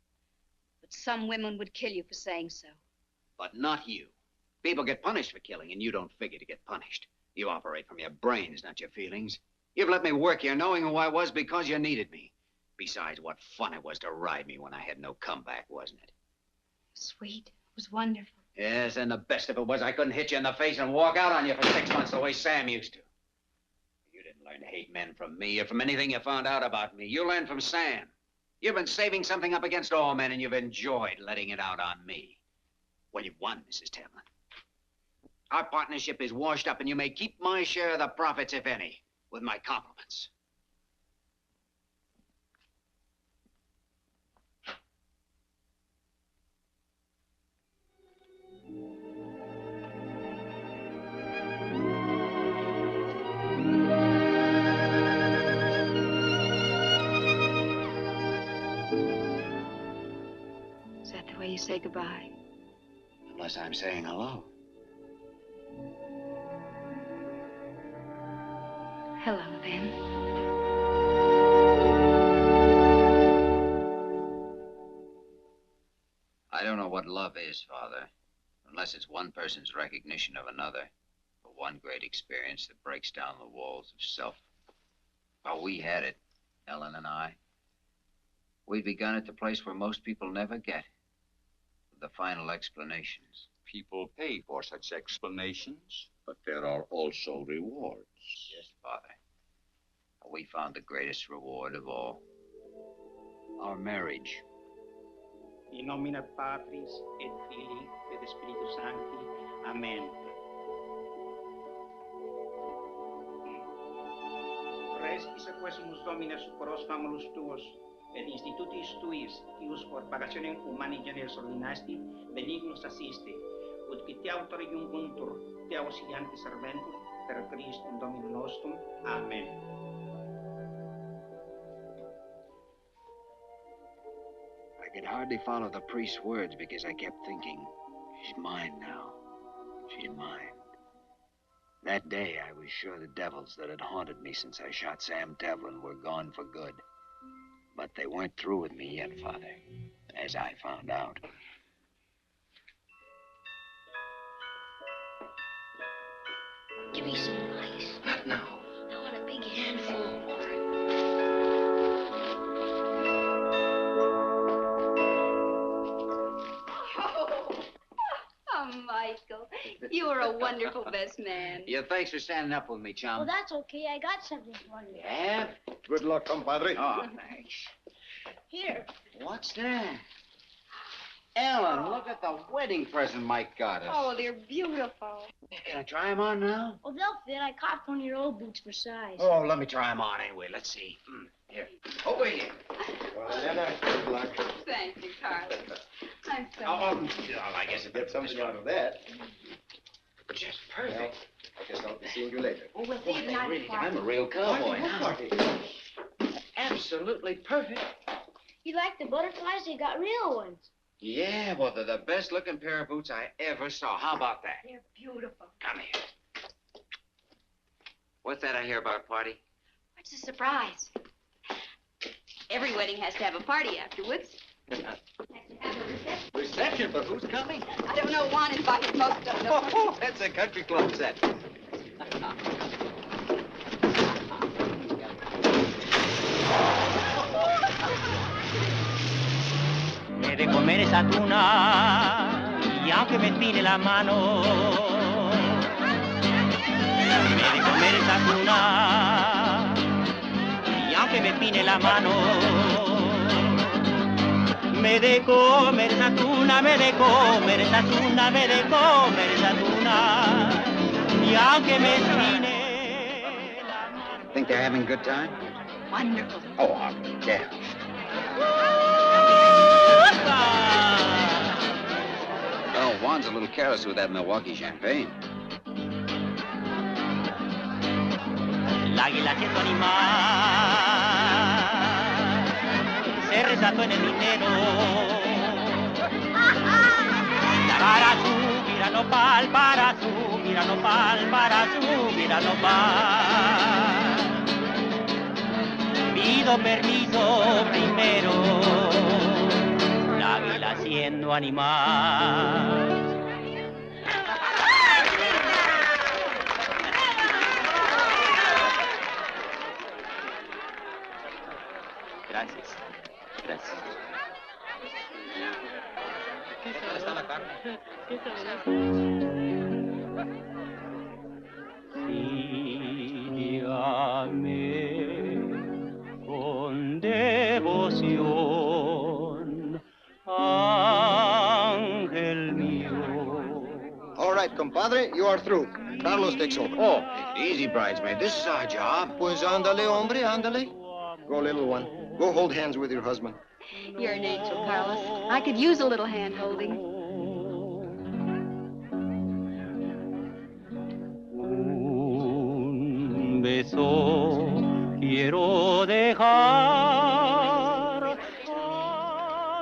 But some women would kill you for saying so. But not you. People get punished for killing, and you don't figure to get punished. You operate from your brains, not your feelings. You've let me work here knowing who I was because you needed me. Besides, what fun it was to ride me when I had no comeback, wasn't it? Sweet. It was wonderful. Yes, and the best of it was I couldn't hit you in the face and walk out on you for 6 months the way Sam used to. You didn't learn to hate men from me or from anything you found out about me. You learned from Sam. You've been saving something up against all men, and you've enjoyed letting it out on me. Well, you've won, Mrs. Tamlin. Our partnership is washed up, and you may keep my share of the profits, if any, with my compliments. Is that the way you say goodbye? Unless I'm saying hello. Hello, then. I don't know what love is, Father, unless it's one person's recognition of another, or one great experience that breaks down the walls of self. Well, we had it, Ellen and I. We'd begun at the place where most people never get, with the final explanations. People pay for such explanations, but there are also rewards. Yes, Father. We found the greatest reward of all. Our marriage. In nomine Patris et Filii et Spiritus Sancti. Amen. Respice quesumus Domine succoros famulus tuos, et institutis tuis, ius por pagationem humani generis ordinasti, benignus assiste, ut qui te autori iuncuntur, te auxilianti serventur, per Christum Dominum nostrum. Amen. I could hardly follow the priest's words because I kept thinking, she's mine now. She's mine. That day, I was sure the devils that had haunted me since I shot Sam Devlin were gone for good. But they weren't through with me yet, Father, as I found out. Give me some ice. Not now. I want a big handful. Oh, Michael, you were a wonderful best man. Yeah, thanks for standing up with me, chum. Well, that's okay. I got something for you. Yeah? Good luck, compadre. Oh, thanks. Here. What's that? Ellen, look at the wedding present Mike got us. Oh, they're beautiful. Can I try them on now? Well, they'll fit. I caught one of your old boots for size. Oh, let me try them on anyway. Let's see. Here. Over here. Good luck. Thank you, Carlos. I'm so Well, I guess it Get something out of that. just perfect. Well, I guess I'll be seeing you later. Well, we'll see you tonight. Really, I'm a real cowboy Party, now. party. Absolutely perfect. You like the butterflies? They got real ones. Yeah, well, they're the best-looking pair of boots I ever saw. How about that? They're beautiful. Come here. What's that I hear about a party? What's a surprise? Every wedding has to have a party afterwards. Reception, but who's coming? I don't know. Juan invited most of them. Oh, that's a country club set. Me de comer esa tuna y aunque me espine la mano, me de comer esa tuna y aunque me espine la mano, me de comer esa tuna, me de comer esa tuna, me de comer esa tuna y aunque me espine la mano. Think they're having a good time? Wonderful. Oh, I'll be damned. Oh, Juan's a little careless with that Milwaukee champagne. El águila siendo animal se resató en el dinero. Para subir a nopal, para subir a nopal, para subir a nopal. Pido permiso primero, el águila siendo animal. Gracias. Gracias. ¿Qué tal está la carne? Sígame con devoción, ángel mío. All right, compadre, you are through. Carlos takes over. Oh, easy, bridesmaid. This is our job. Pues ándale, hombre, ándale. Go, little one. Go hold hands with your husband. You're an angel, Carlos. I could use a little hand-holding. Un beso quiero dejar,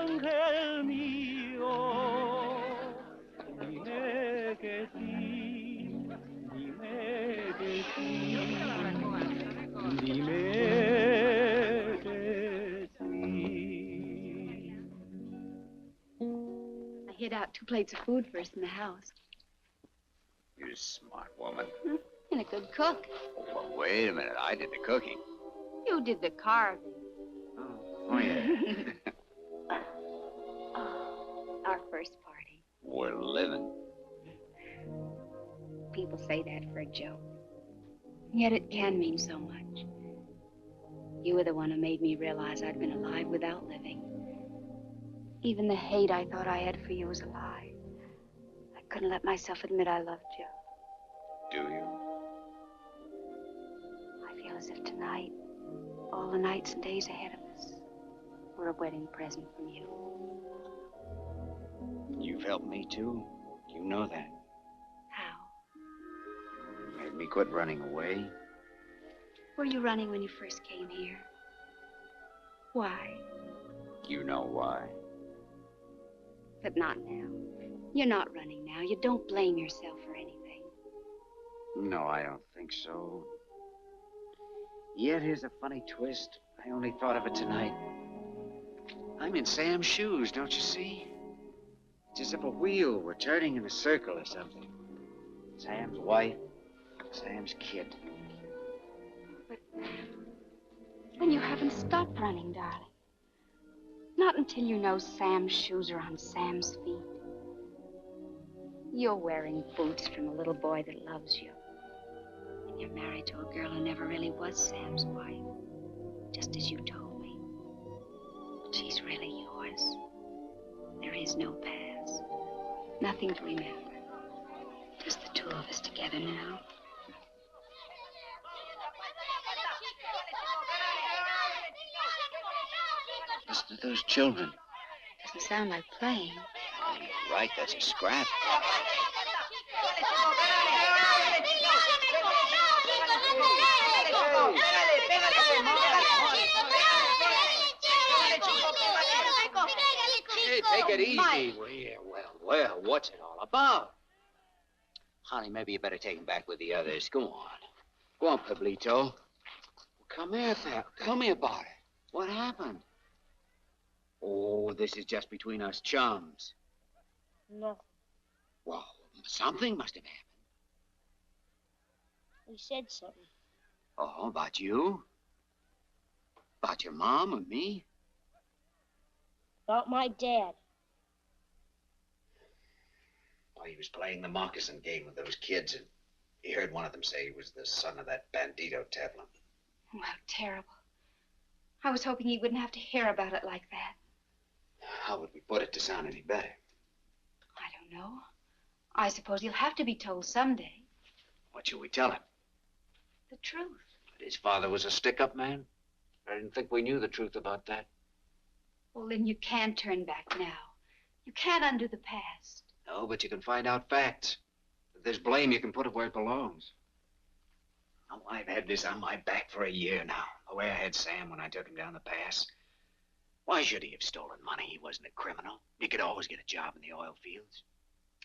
ángel mío. Dime que sí, dime que sí, dime que sí. I hid out 2 plates of food first in the house. You're a smart woman. And a good cook. Oh, well, wait a minute. I did the cooking. You did the carving. Oh, yeah. Our first party. We're living. People say that for a joke. Yet it can mean so much. You were the one who made me realize I'd been alive without living. Even the hate I thought I had for you was a lie. I couldn't let myself admit I loved you. Do you? I feel as if tonight, all the nights and days ahead of us, were a wedding present from you. You've helped me, too. You know that. How? Made me quit running away. Were you running when you first came here? Why? You know why. But not now. You're not running now. You don't blame yourself for anything. No, I don't think so. Yet here's a funny twist. I only thought of it tonight. I'm in Sam's shoes, don't you see? It's as if a wheel were turning in a circle or something. Sam's wife, Sam's kid. But then you haven't stopped running, darling. Not until you know Sam's shoes are on Sam's feet. You're wearing boots from a little boy that loves you. And you're married to a girl who never really was Sam's wife. Just as you told me. But she's really yours. There is no past. Nothing to remember. Just the 2 of us together now. Listen to those children. Doesn't sound like playing. You're right, that's a scrap. Hey, take it easy. Well, what's it all about? Honey, maybe you better take him back with the others. Go on. Go on, Pablito. Come here, pal. Tell me about it. What happened? Oh, this is just between us chums. Nothing. Well, something must have happened. He said something. Oh, about you? About your mom or me? About my dad. Well, he was playing the moccasin game with those kids, and he heard one of them say he was the son of that bandito Tevlin. Oh, how terrible. I was hoping he wouldn't have to hear about it like that. How would we put it to sound any better? I don't know. I suppose he'll have to be told someday. What should we tell him? The truth. That his father was a stick-up man? I didn't think we knew the truth about that. Well, then you can't turn back now. You can't undo the past. No, but you can find out facts. If there's blame, you can put it where it belongs. Oh, I've had this on my back for a year now. The way I had Sam when I took him down the pass. Why should he have stolen money? He wasn't a criminal. He could always get a job in the oil fields.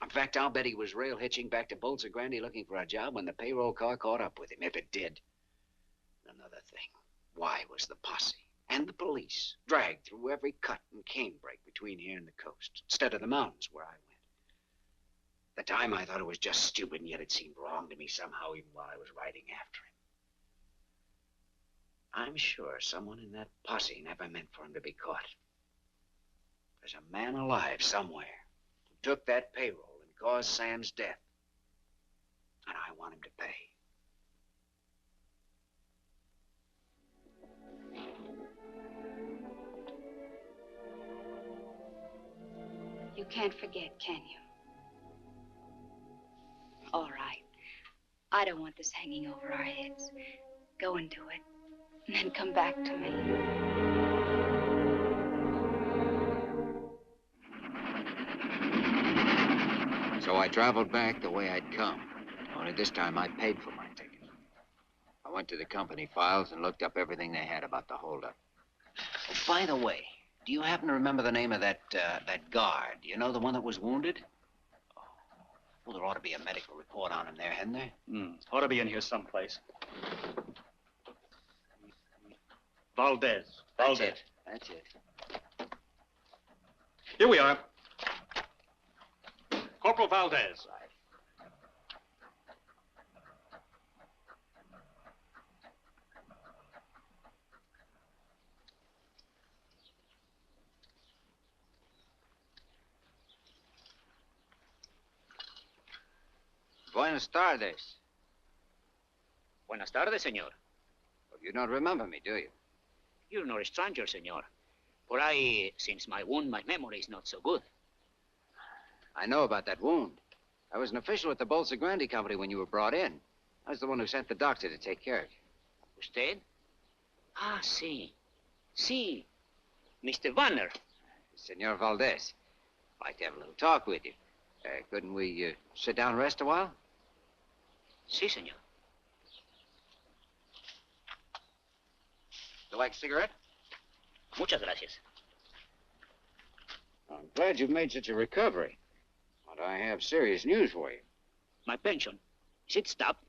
In fact, I'll bet he was rail hitching back to Bolts or Grandy looking for a job when the payroll car caught up with him, if it did. Another thing. Why was the posse and the police dragged through every cut and canebrake between here and the coast, instead of the mountains where I went? At the time, I thought it was just stupid, and yet it seemed wrong to me somehow, even while I was riding after I'm sure someone in that posse never meant for him to be caught. There's a man alive somewhere who took that payroll and caused Sam's death. And I want him to pay. You can't forget, can you? All right. I don't want this hanging over our heads. Go and do it, and then come back to me. So I traveled back the way I'd come. Only this time I paid for my ticket. I went to the company files and looked up everything they had about the holdup. Oh, by the way, do you happen to remember the name of that guard? You know, the one that was wounded? Oh. Well, there ought to be a medical report on him there, hadn't there? Ought to be in here someplace. Valdez. That's it. Here we are. Corporal Valdez. Buenas tardes. Buenas tardes, señor. Well, you don't remember me, do you? You're not a stranger, señor. For since my wound, my memory is not so good. I know about that wound. I was an official at the 𝙁𝙪𝙡 company when you were brought in. I was the one who sent the doctor to take care of you. ¿Usted? Ah, sí. Sí. Mr. Vanner. Senor Valdez. I'd like to have a little talk with you. Couldn't we sit down and rest a while? Sí, señor. You like a cigarette? Muchas gracias. I'm glad you've made such a recovery. But I have serious news for you. My pension. Is it stopped?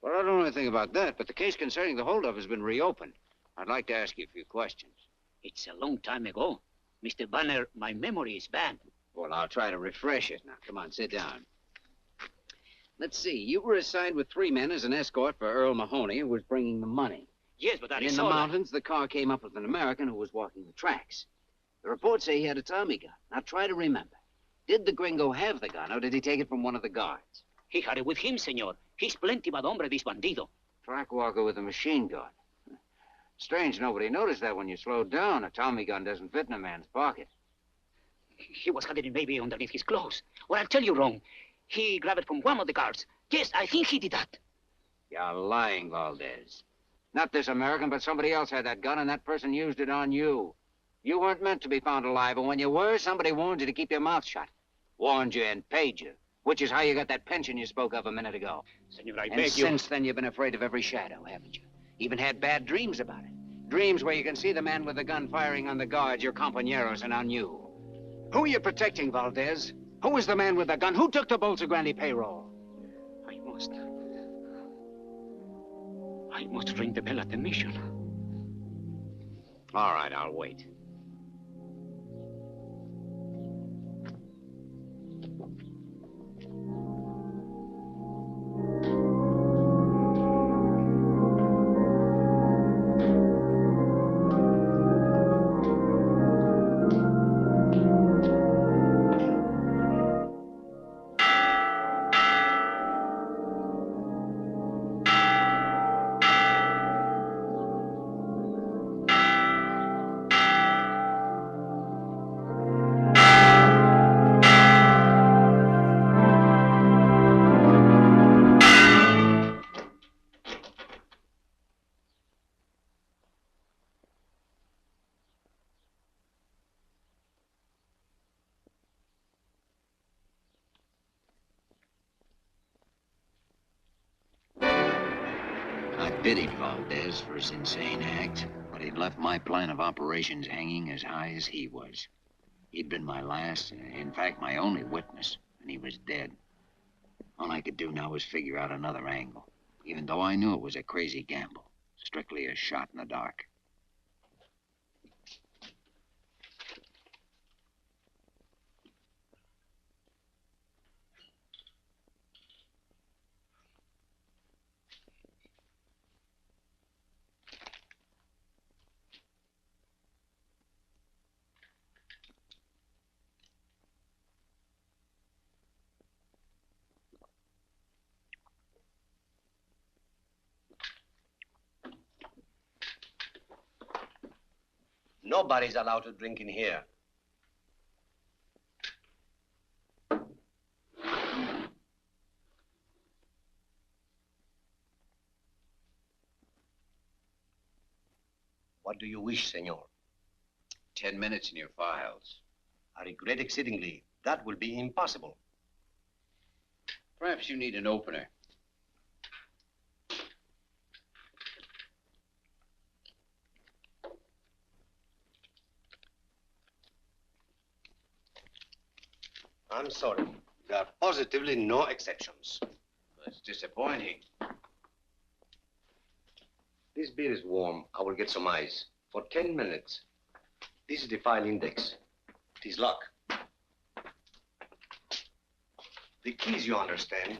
Well, I don't know anything about that, but the case concerning the holdup has been reopened. I'd like to ask you a few questions. It's a long time ago. Mr. Vanner, my memory is bad. Well, I'll try to refresh it. Now, come on, sit down. Let's see. You were assigned with 3 men as an escort for Earl Mahoney, who was bringing the money. Yes, but And in the mountains, the car came up with an American who was walking the tracks. The reports say he had a Tommy gun. Now, try to remember. Did the gringo have the gun, or did he take it from one of the guards? He had it with him, señor. He's plenty bad hombre, this bandido. Track walker with a machine gun. Strange nobody noticed that when you slowed down. A Tommy gun doesn't fit in a man's pocket. He was hiding maybe underneath his clothes. Or I'll tell you wrong. He grabbed it from one of the guards. Yes, I think he did that. You're lying, Valdez. Not this American, but somebody else had that gun, and that person used it on you. You weren't meant to be found alive, and when you were, somebody warned you to keep your mouth shut. Warned you and paid you, which is how you got that pension you spoke of a minute ago. Senor, I and beg you. Since then, you've been afraid of every shadow, haven't you? Even had bad dreams about it. Dreams where you can see the man with the gun firing on the guards, your compañeros, and on you. Who are you protecting, Valdez? Who was the man with the gun? Who took the 𝙁𝙪𝙡 payroll? I must ring the bell at the mission. All right, I'll wait. I pitied Valdez for his insane act, but he'd left my plan of operations hanging as high as he was. He'd been my last, in fact, my only witness, and he was dead. All I could do now was figure out another angle, even though I knew it was a crazy gamble, strictly a shot in the dark. Nobody's allowed to drink in here. What do you wish, senor? 10 minutes in your files. I regret exceedingly. That will be impossible. Perhaps you need an opener. I'm sorry. There are positively no exceptions. That's disappointing. This beer is warm. I will get some ice. For 10 minutes. This is the file index. It is locked. The keys, you understand,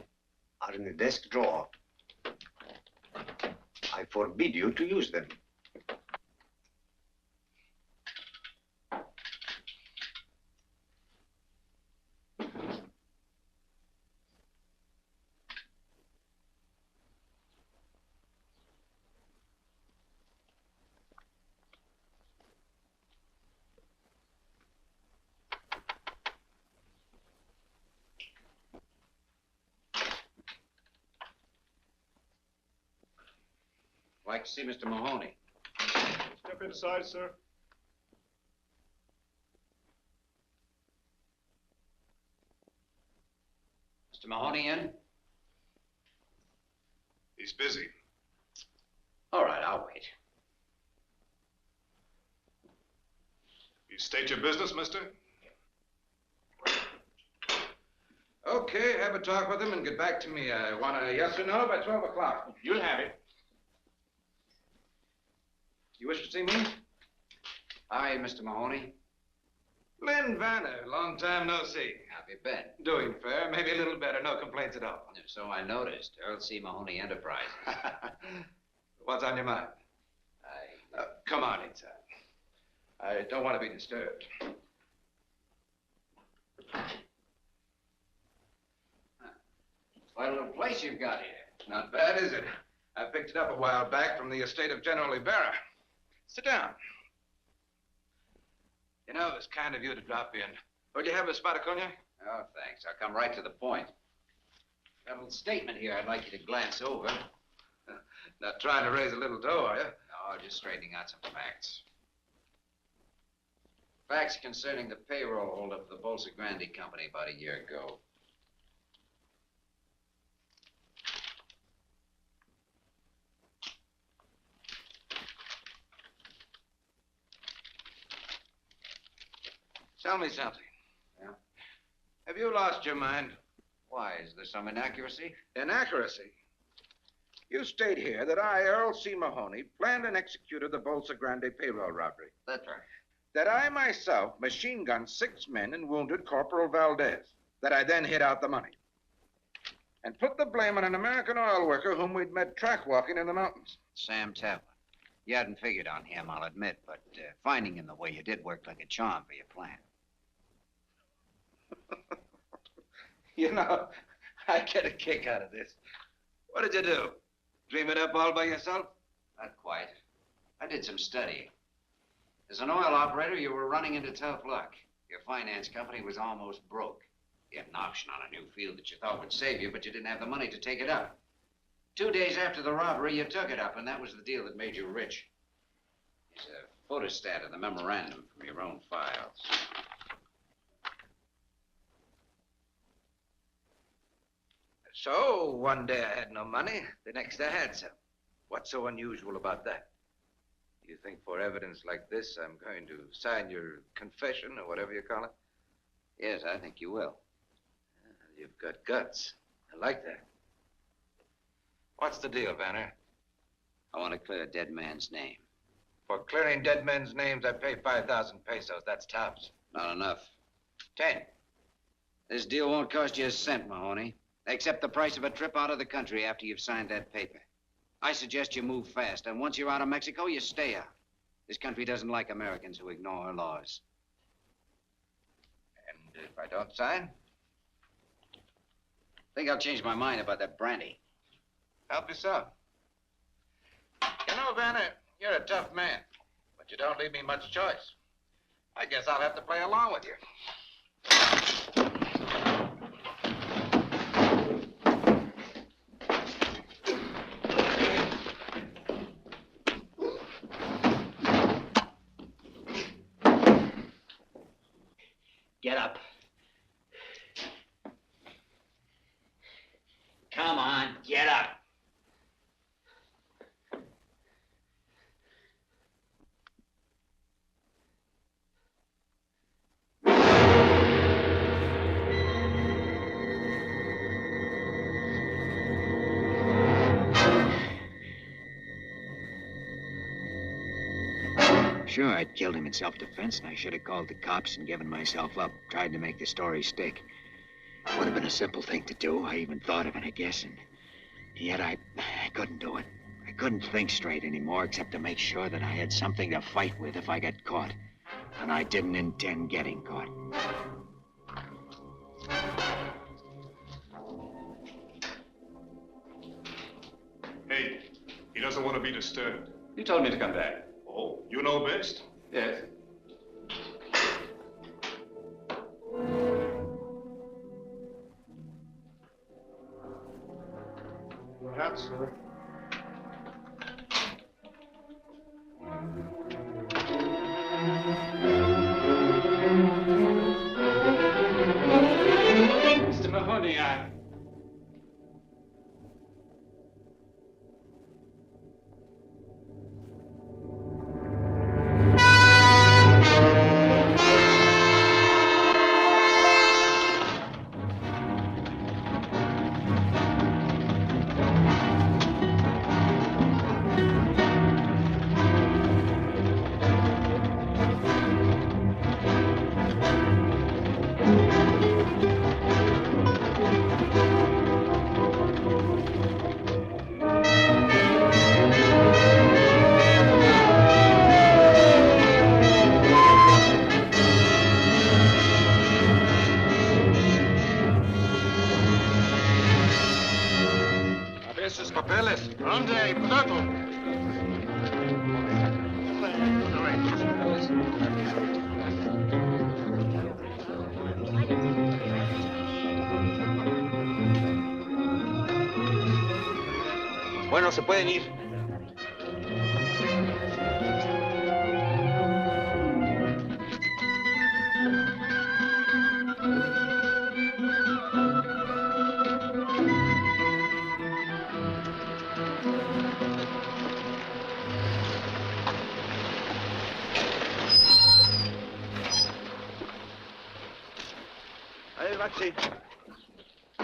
are in the desk drawer. I forbid you to use them. Like to see Mr. Mahoney. Step inside, sir. Mr. Mahoney in? He's busy. All right, I'll wait. You state your business, mister? Okay, have a talk with him and get back to me. I want a yes or no by 12 o'clock. You'll have it. You wish to see me? Hi, Mr. Mahoney. Lin Vanner, long time no see. How have you been? Doing fair, maybe a little better, no complaints at all. So I noticed. 𝙁𝙤𝙡 Mahoney Enterprises. What's on your mind? Come on inside. I don't want to be disturbed. Quite a little place you've got here. Not bad, is it? I picked it up a while back from the estate of General Ibarra. Sit down. You know, it's kind of you to drop in. Would you have a spot of cognac? Oh, thanks. I'll come right to the point. Got a little statement here I'd like you to glance over. Not trying to raise a little dough, are you? No, just straightening out some facts. Facts concerning the payroll holdup of the 𝙁𝙪𝙡 company about a year ago. Tell me something. Yeah? Have you lost your mind? Why, is there some inaccuracy? Inaccuracy? You state here that I, 𝙁𝙁𝙡 Mahoney, planned and executed the 𝙁𝙪𝙡 payroll robbery. That's right. That I myself machine-gunned 6 men and wounded Corporal Valdez. That I then hid out the money. And put the blame on an American oil worker whom we'd met track-walking in the mountains. Sam Taplin. You hadn't figured on him, I'll admit, but finding him the way you did worked like a charm for your plan. You know, I get a kick out of this. What did you do? Dream it up all by yourself? Not quite. I did some studying. As an oil operator, you were running into tough luck. Your finance company was almost broke. You had an option on a new field that you thought would save you, but you didn't have the money to take it up. 2 days after the robbery, you took it up, and that was the deal that made you rich. There's a photostat of the memorandum from your own files. So, one day I had no money, the next I had some. What's so unusual about that? You think for evidence like this, I'm going to sign your confession, or whatever you call it? Yes, I think you will. You've got guts. I like that. What's the deal, Vanner? I want to clear a dead man's name. For clearing dead men's names, I pay 5,000 pesos. That's tops. Not enough. 10. This deal won't cost you a cent, Mahoney. Except the price of a trip out of the country after you've signed that paper. I suggest you move fast, and once you're out of Mexico, you stay out. This country doesn't like Americans who ignore her laws. And if I don't sign? I think I'll change my mind about that brandy. Help yourself. You know, Vanner, you're a tough man, but you don't leave me much choice. I guess I'll have to play along with you. Get up. Come on, get up. Sure, I'd killed him in self-defense, and I should have called the cops and given myself up, tried to make the story stick. Would have been a simple thing to do. I even thought of it, I guess, and yet I couldn't do it. I couldn't think straight anymore, except to make sure that I had something to fight with if I got caught. And I didn't intend getting caught. Hey, he doesn't want to be disturbed. You told me to come back. Oh, you know best? Yes. Perhaps, sir. Mr. Mahoney, Esos papeles. ¿Dónde, putato? Bueno, se pueden ir. A ver, Baxi.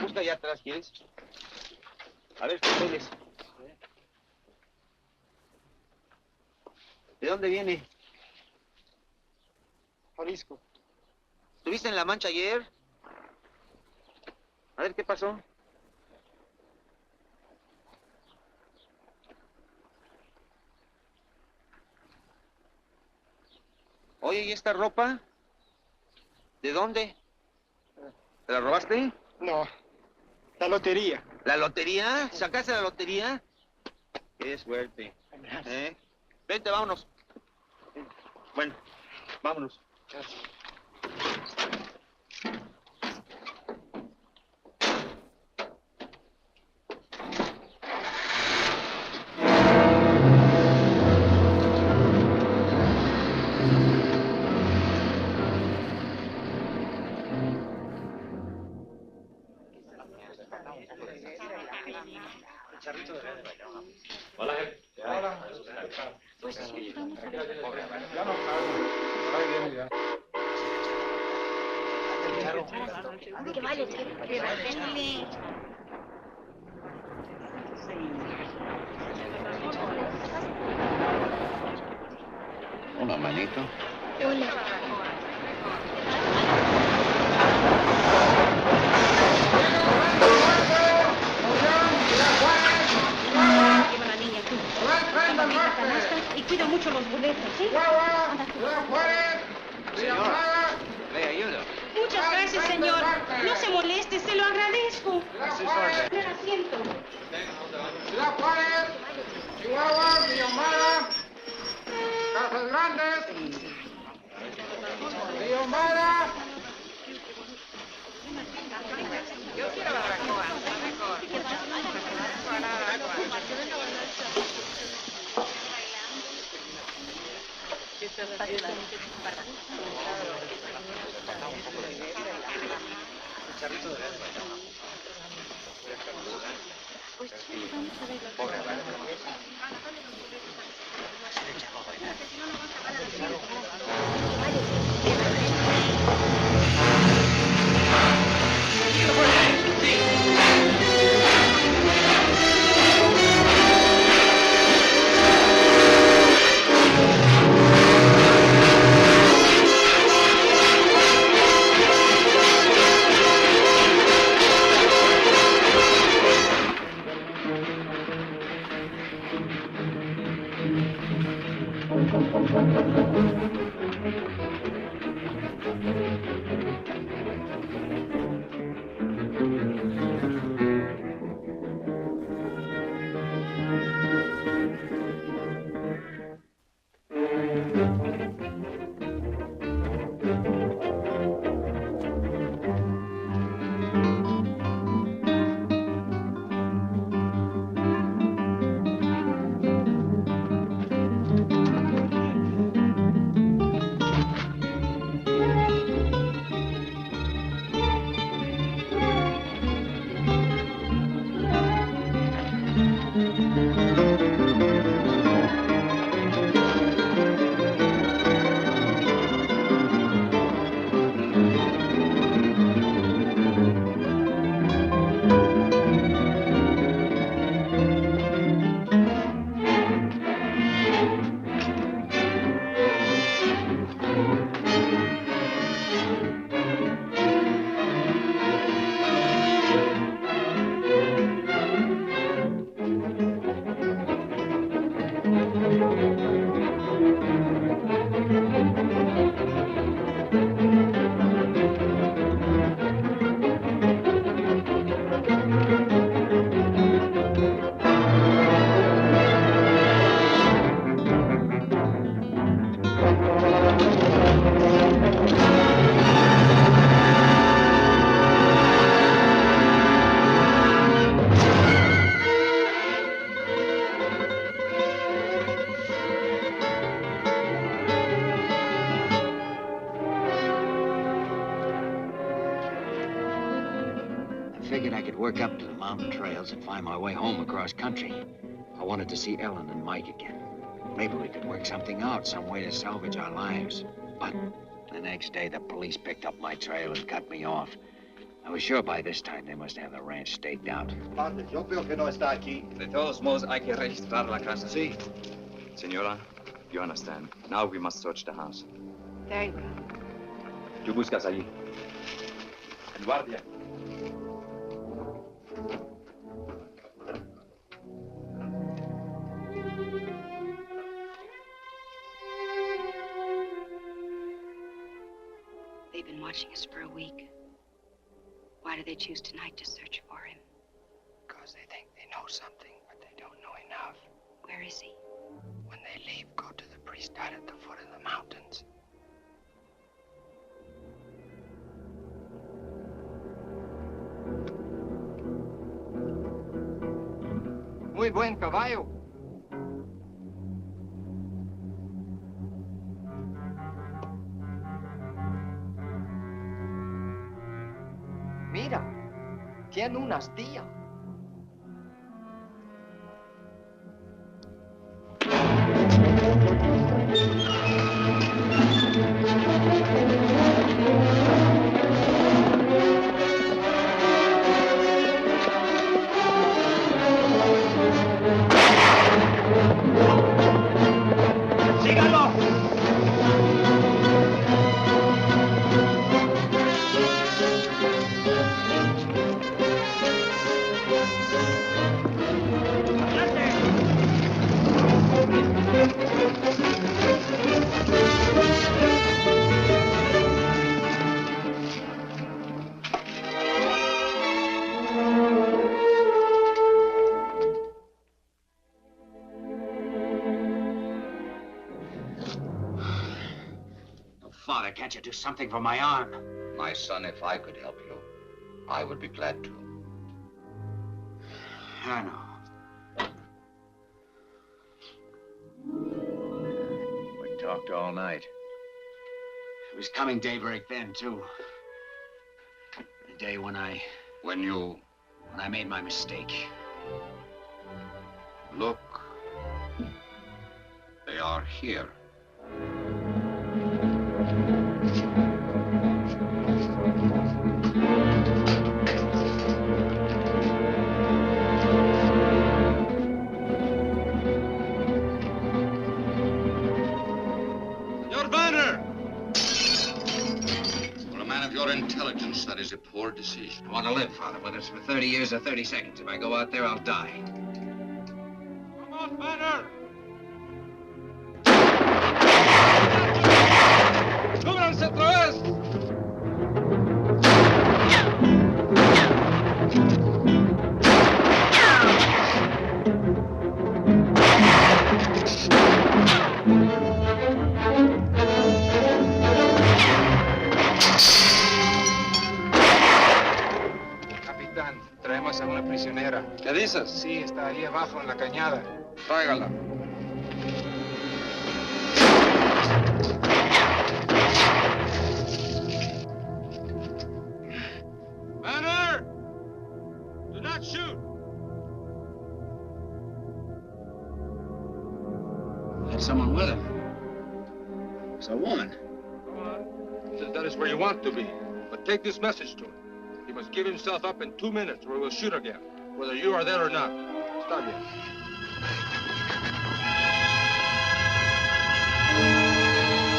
Busca allá atrás, ¿quieres? A ver, papeles. ¿De dónde viene? Jalisco. ¿Estuviste en La Mancha ayer? A ver, ¿qué pasó? Oye, ¿y esta ropa? ¿De dónde? ¿Te la robaste? No, la lotería. ¿La lotería? ¿Sacaste la lotería? Qué suerte. Vente, vámonos. Bueno, vámonos. Gracias. Hola. Hola. Ya no salgo. Ahí viene ya. Que vale, que vale. Hola, manito. Hola. Lleva la niña aquí. Y cuida mucho los boletos, ¿sí? Anda tú. Señor, le ayudo. Muchas gracias, señor. No se moleste, se lo agradezco. Tener asiento. Ciudad Juárez, Chihuahua, Villahumada, Casas Grandes. Río Mara. Work up to the mountain trails and find my way home across country. I wanted to see Ellen and Mike again. Maybe we could work something out, some way to salvage our lives. But the next day, the police picked up my trail and cut me off. I was sure by this time they must have the ranch staked out. Padre, yo creo que no está aquí. De todos modos, hay que registrar la casa. Sí. Senora, you understand. Now we must search the house. Very well. Tú buscas allí. En guardia. They've been watching us for a week. Why do they choose tonight to search for him? Because they think they know something, but they don't know enough. Where is he? When they leave, go to the priest hut at the foot of the mountains. Muy buen caballo. Mira, tiene una astilla. Father, can't you do something for my arm? My son, if I could help you, I would be glad to. I know. We talked all night. It was coming daybreak then, too. The day when I made my mistake. Look. They are here. Senor Vanner! For a man of your intelligence, that is a poor decision. I want to live, Father, whether it's for 30 years or 30 seconds. If I go out there, I'll die. Come on, Vanner! ¡Cúbranse otra vez! Capitán, traemos a una prisionera. ¿Qué dices? Sí, está ahí abajo en la cañada. Tráigala. Vanner! Do not shoot! Had someone with him. It's a woman. Come on. Says that is where you want to be. But take this message to him. He must give himself up in 2 minutes or we'll shoot again, whether you are there or not. Stop here.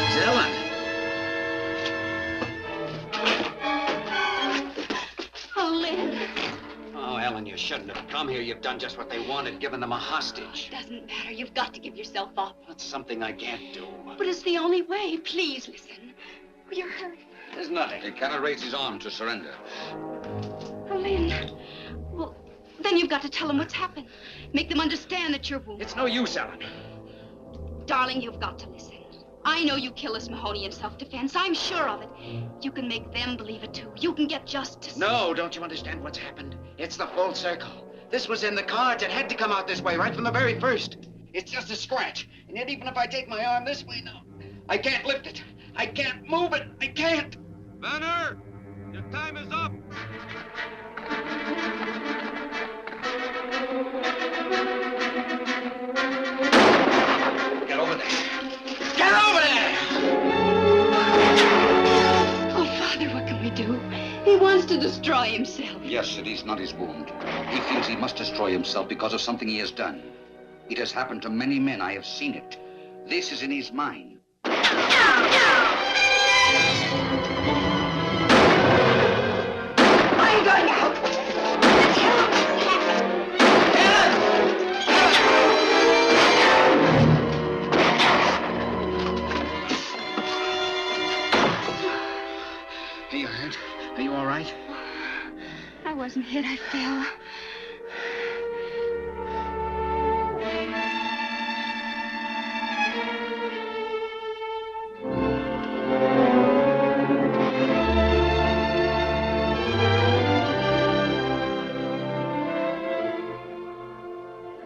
It's Ellen. Oh, Lin. Oh, Ellen, you shouldn't have come here. You've done just what they wanted, given them a hostage. Doesn't matter. You've got to give yourself up. That's something I can't do. But it's the only way. Please listen. You're hurt. There's nothing. He cannot raise his arm to surrender. Oh, Lin. Well, then you've got to tell them what's happened. Make them understand that you're wounded. It's no use, Ellen. Darling, you've got to listen. I know you killed us Mahoney in self-defense. I'm sure of it. You can make them believe it, too. You can get justice. No, don't you understand what's happened? It's the full circle. This was in the cards. It had to come out this way right from the very first. It's just a scratch. And yet, even if I take my arm this way now, I can't lift it. I can't move it. I can't. Vanner! Your time is up! Get over there. Get over there! Oh, Father, what can we do? He wants to destroy himself. Yes, it is not his wound. He feels he must destroy himself because of something he has done. It has happened to many men. I have seen it. This is in his mind. I'm going out. Tell him what's happened. Are you hurt? Are you all right? I wasn't hit. I fell.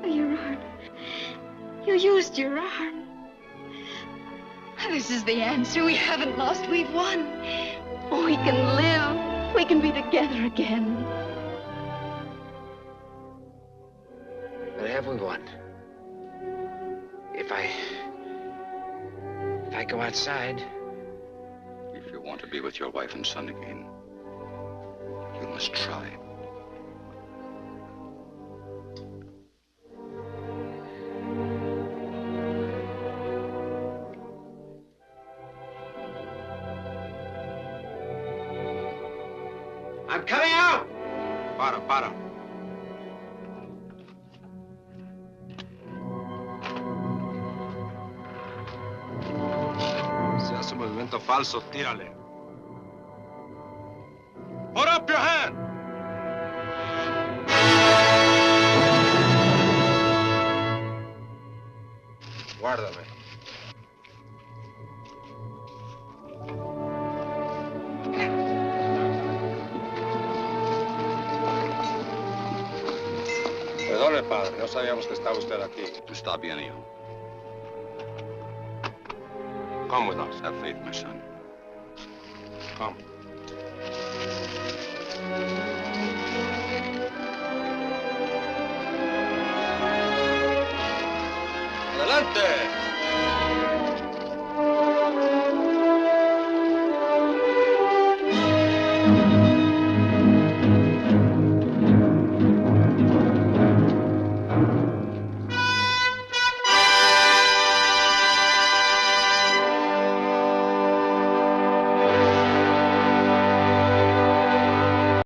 Your arm. You used your arm. This is the answer. We haven't lost. We've won. We can live. We can be together again. But have we won? If I go outside... If you want to be with your wife and son again, you must try. I'm coming out! Para. Si hace movimiento falso, tírale. Put up your hand! Guárdame. Perdone, padre. No sabíamos que estaba usted aquí. Está bien, hijo. Come with us. Have faith, my son. Come. Adelante.